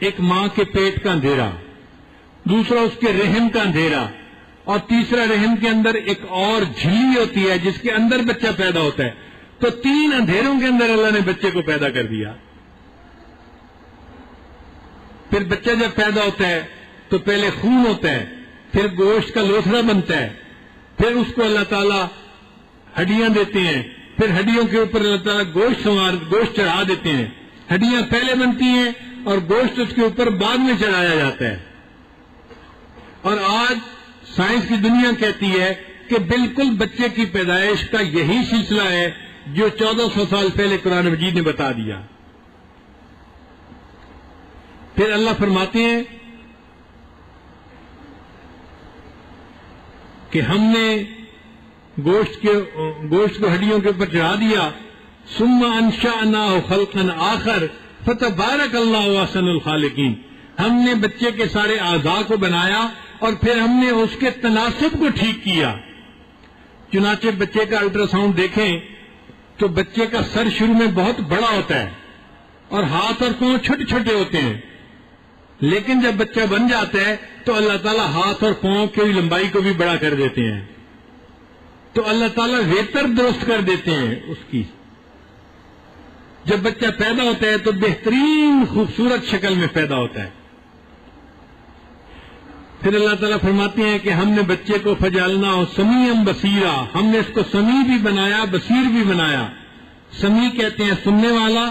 ایک ماں کے پیٹ کا اندھیرا، دوسرا اس کے رحم کا اندھیرا، اور تیسرا رحم کے اندر ایک اور جھلی ہوتی ہے جس کے اندر بچہ پیدا ہوتا ہے. تو 3 اندھیروں کے اندر اللہ نے بچے کو پیدا کر دیا. پھر بچہ جب پیدا ہوتا ہے تو پہلے خون ہوتا ہے، پھر گوشت کا لوتھڑا بنتا ہے، پھر اس کو اللہ تعالیٰ ہڈیاں دیتے ہیں، پھر ہڈیوں کے اوپر اللہ تعالیٰ گوشت چڑھا دیتے ہیں. ہڈیاں پہلے بنتی ہیں اور گوشت اس کے اوپر بعد میں چڑھایا جاتا ہے. اور آج سائنس کی دنیا کہتی ہے کہ بالکل بچے کی پیدائش کا یہی سلسلہ ہے جو 1400 سال پہلے قرآن مجید نے بتا دیا. پھر اللہ فرماتے ہیں کہ ہم نے گوشت کو ہڈیوں کے اوپر چڑھا دیا. ثم انشأناه خلقا آخر فتبارک اللہ احسن الخالقین. ہم نے بچے کے سارے اعضاء کو بنایا اور پھر ہم نے اس کے تناسب کو ٹھیک کیا. چنانچہ بچے کا الٹرا ساؤنڈ دیکھیں تو بچے کا سر شروع میں بہت بڑا ہوتا ہے اور ہاتھ اور پاؤں چھوٹے چھوٹے ہوتے ہیں، لیکن جب بچہ بن جاتا ہے تو اللہ تعالیٰ ہاتھ اور پاؤں کی لمبائی کو بھی بڑا کر دیتے ہیں. تو اللہ تعالیٰ بہتر درست کر دیتے ہیں اس کی. جب بچہ پیدا ہوتا ہے تو بہترین خوبصورت شکل میں پیدا ہوتا ہے. پھر اللہ تعالیٰ فرماتے ہیں کہ ہم نے بچے کو فجعلناہ سمیعا بصیرا. ہم نے اس کو سمیع بھی بنایا، بصیر بھی بنایا. سمیع کہتے ہیں سننے والا،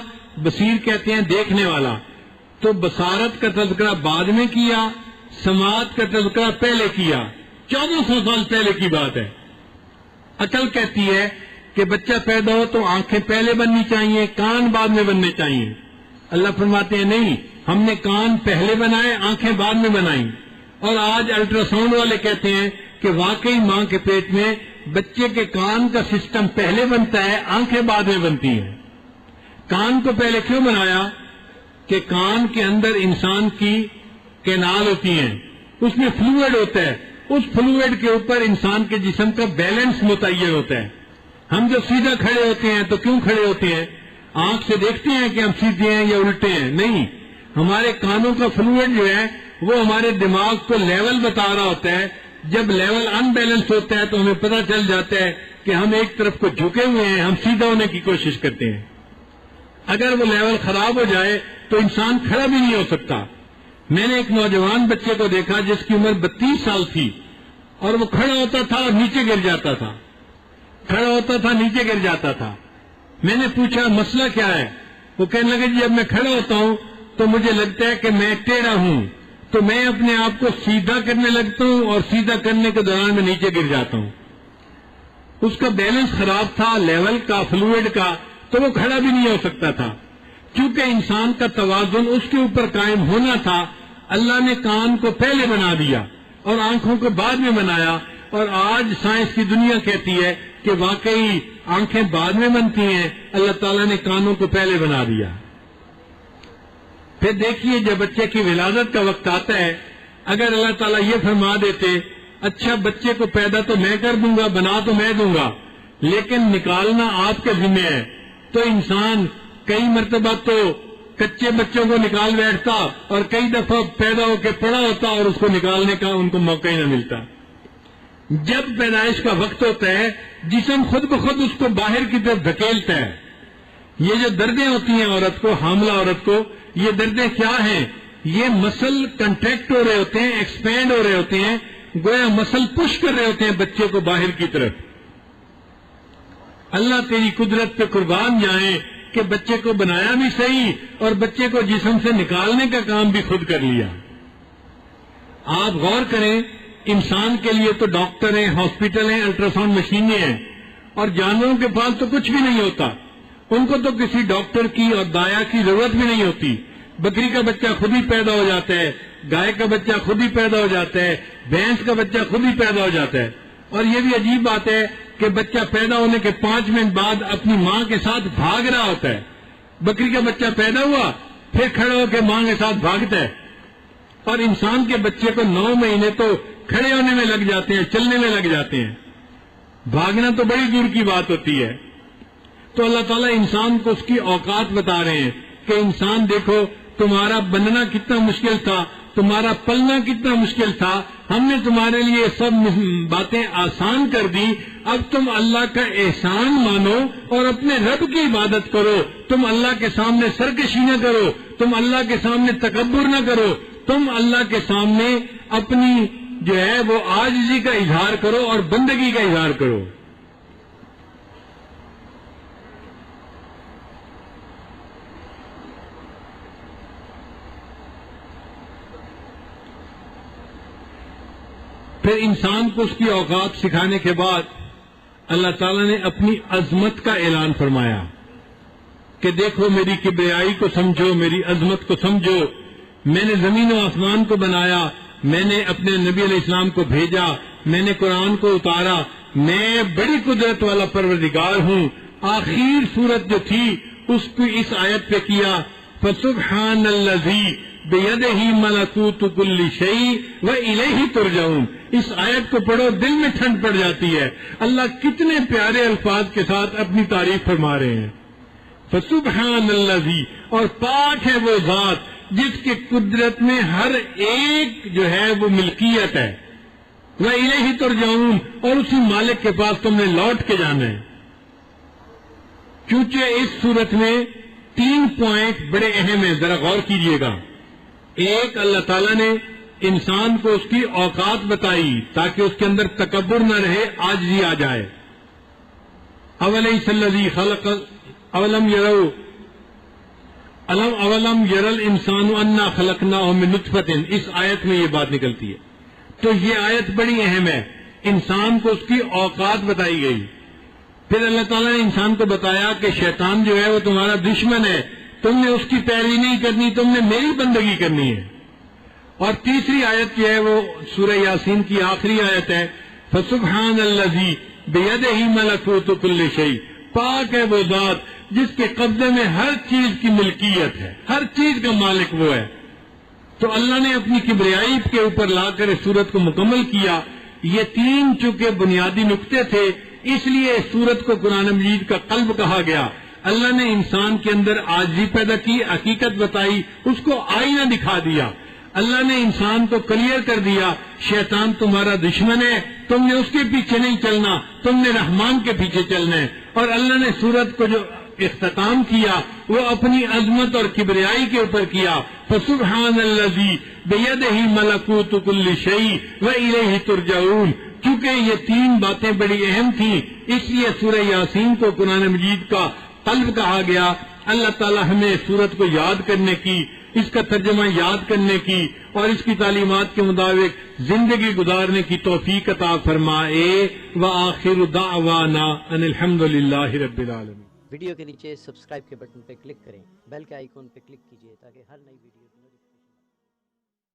بصیر کہتے ہیں دیکھنے والا. تو بصارت کا تذکرہ بعد میں کیا، سماعت کا تذکرہ پہلے کیا. 1400 سال پہلے کی بات ہے. عقل کہتی ہے کہ بچہ پیدا ہو تو آنکھیں پہلے بننی چاہیے، کان بعد میں بننے چاہیے. اللہ فرماتے ہیں نہیں، ہم نے کان پہلے بنائے، آنکھیں بعد میں بنائیں. اور آج الٹرا ساؤنڈ والے کہتے ہیں کہ واقعی ماں کے پیٹ میں بچے کے کان کا سسٹم پہلے بنتا ہے، آنکھیں بعد میں بنتی ہیں. کان کو پہلے کیوں بنایا؟ کہ کان کے اندر انسان کی کینال ہوتی ہیں، اس میں فلوئڈ ہوتا ہے، اس فلوئڈ کے اوپر انسان کے جسم کا بیلنس متعین ہوتا ہے. ہم جو سیدھا کھڑے ہوتے ہیں تو کیوں کھڑے ہوتے ہیں؟ آنکھ سے دیکھتے ہیں کہ ہم سیدھے ہیں یا الٹے ہیں؟ نہیں، ہمارے کانوں کا فلوئڈ جو ہے وہ ہمارے دماغ کو لیول بتا رہا ہوتا ہے. جب لیول ان بیلنس ہوتا ہے تو ہمیں پتہ چل جاتا ہے کہ ہم ایک طرف کو جھکے ہوئے ہیں، ہم سیدھا ہونے کی کوشش کرتے ہیں. اگر وہ لیول خراب ہو جائے تو انسان کھڑا بھی نہیں ہو سکتا. میں نے ایک نوجوان بچے کو دیکھا جس کی عمر 32 سال تھی، اور وہ کھڑا ہوتا تھا اور نیچے گر جاتا تھا، کھڑا ہوتا تھا نیچے گر جاتا تھا. میں نے پوچھا مسئلہ کیا ہے؟ وہ کہنے لگے جی جب میں کھڑا ہوتا ہوں تو مجھے لگتا ہے کہ میں ٹیڑھا ہوں، تو میں اپنے آپ کو سیدھا کرنے لگتا ہوں اور سیدھا کرنے کے دوران میں نیچے گر جاتا ہوں. اس کا بیلنس خراب تھا، لیول کا، فلوئڈ کا، تو وہ کھڑا بھی نہیں ہو سکتا تھا. کیونکہ انسان کا توازن اس کے اوپر قائم ہونا تھا، اللہ نے کان کو پہلے بنا دیا اور آنکھوں کو بعد میں بنایا. اور آج سائنس کی دنیا کہتی ہے کہ واقعی آنکھیں بعد میں بنتی ہیں، اللہ تعالیٰ نے کانوں کو پہلے بنا دیا. پھر دیکھیے جب بچے کی ولادت کا وقت آتا ہے، اگر اللہ تعالیٰ یہ فرما دیتے اچھا بچے کو پیدا تو میں کر دوں گا، بنا تو میں دوں گا، لیکن نکالنا آپ کے ذمہ ہے، تو انسان کئی مرتبہ تو کچے بچوں کو نکال بیٹھتا اور کئی دفعہ پیدا ہو کے پڑا ہوتا اور اس کو نکالنے کا ان کو موقع ہی نہ ملتا. جب پیدائش کا وقت ہوتا ہے جسم خود بخود اس کو باہر کی طرف دھکیلتا ہے. یہ جو دردیں ہوتی ہیں عورت کو، حاملہ عورت کو، یہ دردیں کیا ہیں؟ یہ مسل کنٹریکٹ ہو رہے ہوتے ہیں، ایکسپینڈ ہو رہے ہوتے ہیں، گویا مسل پش کر رہے ہوتے ہیں بچے کو باہر کی طرف. اللہ تیری قدرت پہ قربان جائیں کہ بچے کو بنایا بھی صحیح اور بچے کو جسم سے نکالنے کا کام بھی خود کر لیا. آپ غور کریں، انسان کے لیے تو ڈاکٹر ہیں، ہاسپٹل ہیں، الٹرا ساؤنڈ مشینیں ہیں، اور جانوروں کے پاس تو کچھ بھی نہیں ہوتا. ان کو تو کسی ڈاکٹر کی اور دایا کی ضرورت بھی نہیں ہوتی. بکری کا بچہ خود ہی پیدا ہو جاتا ہے، گائے کا بچہ خود ہی پیدا ہو جاتا ہے، بھینس کا بچہ خود ہی پیدا ہو جاتا ہے. اور یہ بھی عجیب بات ہے کہ بچہ پیدا ہونے کے 5 منٹ بعد اپنی ماں کے ساتھ بھاگ رہا ہوتا ہے. بکری کا بچہ پیدا ہوا پھر کھڑا ہو کے ماں کے ساتھ بھاگتا ہے، اور انسان کے بچے کو 9 مہینے تو کھڑے ہونے میں لگ جاتے ہیں، چلنے میں لگ جاتے ہیں، بھاگنا تو بڑی دور کی بات ہوتی ہے. تو اللہ تعالیٰ انسان کو اس کی اوقات بتا رہے ہیں کہ انسان دیکھو تمہارا بننا کتنا مشکل تھا، تمہارا پلنا کتنا مشکل تھا، ہم نے تمہارے لیے سب باتیں آسان کر دی. اب تم اللہ کا احسان مانو اور اپنے رب کی عبادت کرو. تم اللہ کے سامنے سرکشی نہ کرو، تم اللہ کے سامنے تکبر نہ کرو، تم اللہ کے سامنے اپنی جو ہے وہ عاجزی کا اظہار کرو اور بندگی کا اظہار کرو. پھر انسان کو اس کی اوقات سکھانے کے بعد اللہ تعالیٰ نے اپنی عظمت کا اعلان فرمایا کہ دیکھو میری کبریائی کو سمجھو، میری عظمت کو سمجھو. میں نے زمین و آسمان کو بنایا، میں نے اپنے نبی علیہ السلام کو بھیجا، میں نے قرآن کو اتارا، میں بڑی قدرت والا پروردگار ہوں. آخر صورت جو تھی اس کو اس آیت پہ کیا فسبحان الذی بیدہ ملکوت کل شیء والیہ ترجعون. اس آیت کو پڑھو دل میں ٹھنڈ پڑ جاتی ہے. اللہ کتنے پیارے الفاظ کے ساتھ اپنی تعریف فرما رہے ہیں. فسبحان الذی، اور پاک ہے وہ ذات جس کے قدرت میں ہر ایک جو ہے وہ ملکیت ہے. والیہ ترجعون، اور اسی مالک کے پاس تم نے لوٹ کے جانا ہے. چونکہ اس صورت میں 3 پوائنٹ بڑے اہم ہیں، ذرا غور کیجئے گا. ایک، اللہ تعالیٰ نے انسان کو اس کی اوقات بتائی تاکہ اس کے اندر تکبر نہ رہے، عاجزی آ جائے. اولیس الذی خلق اولم یروا اولم یر الانسان انا خلقناہ من نطفۃ، اس آیت میں یہ بات نکلتی ہے. تو یہ آیت بڑی اہم ہے، انسان کو اس کی اوقات بتائی گئی. پھر اللہ تعالیٰ نے انسان کو بتایا کہ شیطان جو ہے وہ تمہارا دشمن ہے، تم نے اس کی پیروی نہیں کرنی، تم نے میری بندگی کرنی ہے۔ اور تیسری آیت جو ہے وہ سورہ یاسین کی آخری آیت ہے، فسبحان الذی بیدہ ملکوت کل شیء، پاک ہے وہ ذات جس کے قبضے میں ہر چیز کی ملکیت ہے، ہر چیز کا مالک وہ ہے۔ تو اللہ نے اپنی کبریائی کے اوپر لا کر اس سورت کو مکمل کیا۔ یہ تین چونکہ بنیادی نقطے تھے، اس لیے اس سورت کو قرآن مجید کا قلب کہا گیا۔ اللہ نے انسان کے اندر عاجزی پیدا کی، حقیقت بتائی، اس کو آئینہ دکھا دیا۔ اللہ نے انسان کو کلیئر کر دیا، شیطان تمہارا دشمن ہے، تم نے اس کے پیچھے نہیں چلنا، تم نے رحمان کے پیچھے چلنا ہے۔ اور اللہ نے سورت کو جو اختتام کیا وہ اپنی عظمت اور کبریائی کے اوپر کیا، فسبحان الذی بیدہ ملکوت کل شیء والیہ ترجعون۔ کیونکہ یہ تین باتیں بڑی اہم تھیں، اس لیے سورہ یاسین کو قرآن مجید کا قلب کہا گیا۔ اللہ تعالی ہمیں سورت کو یاد کرنے کی، اس کا ترجمہ یاد کرنے کی اور اس کی تعلیمات کے مطابق زندگی گزارنے کی توفیق عطا فرمائے۔ وآخر دعوانا ان الحمدللہ رب العالمین۔ ویڈیو کے نیچے سبسکرائب کے بٹن پہ کلک کریں، بیل کے آئیکن پہ کلک کیجئے تاکہ ہر نئی ویڈیو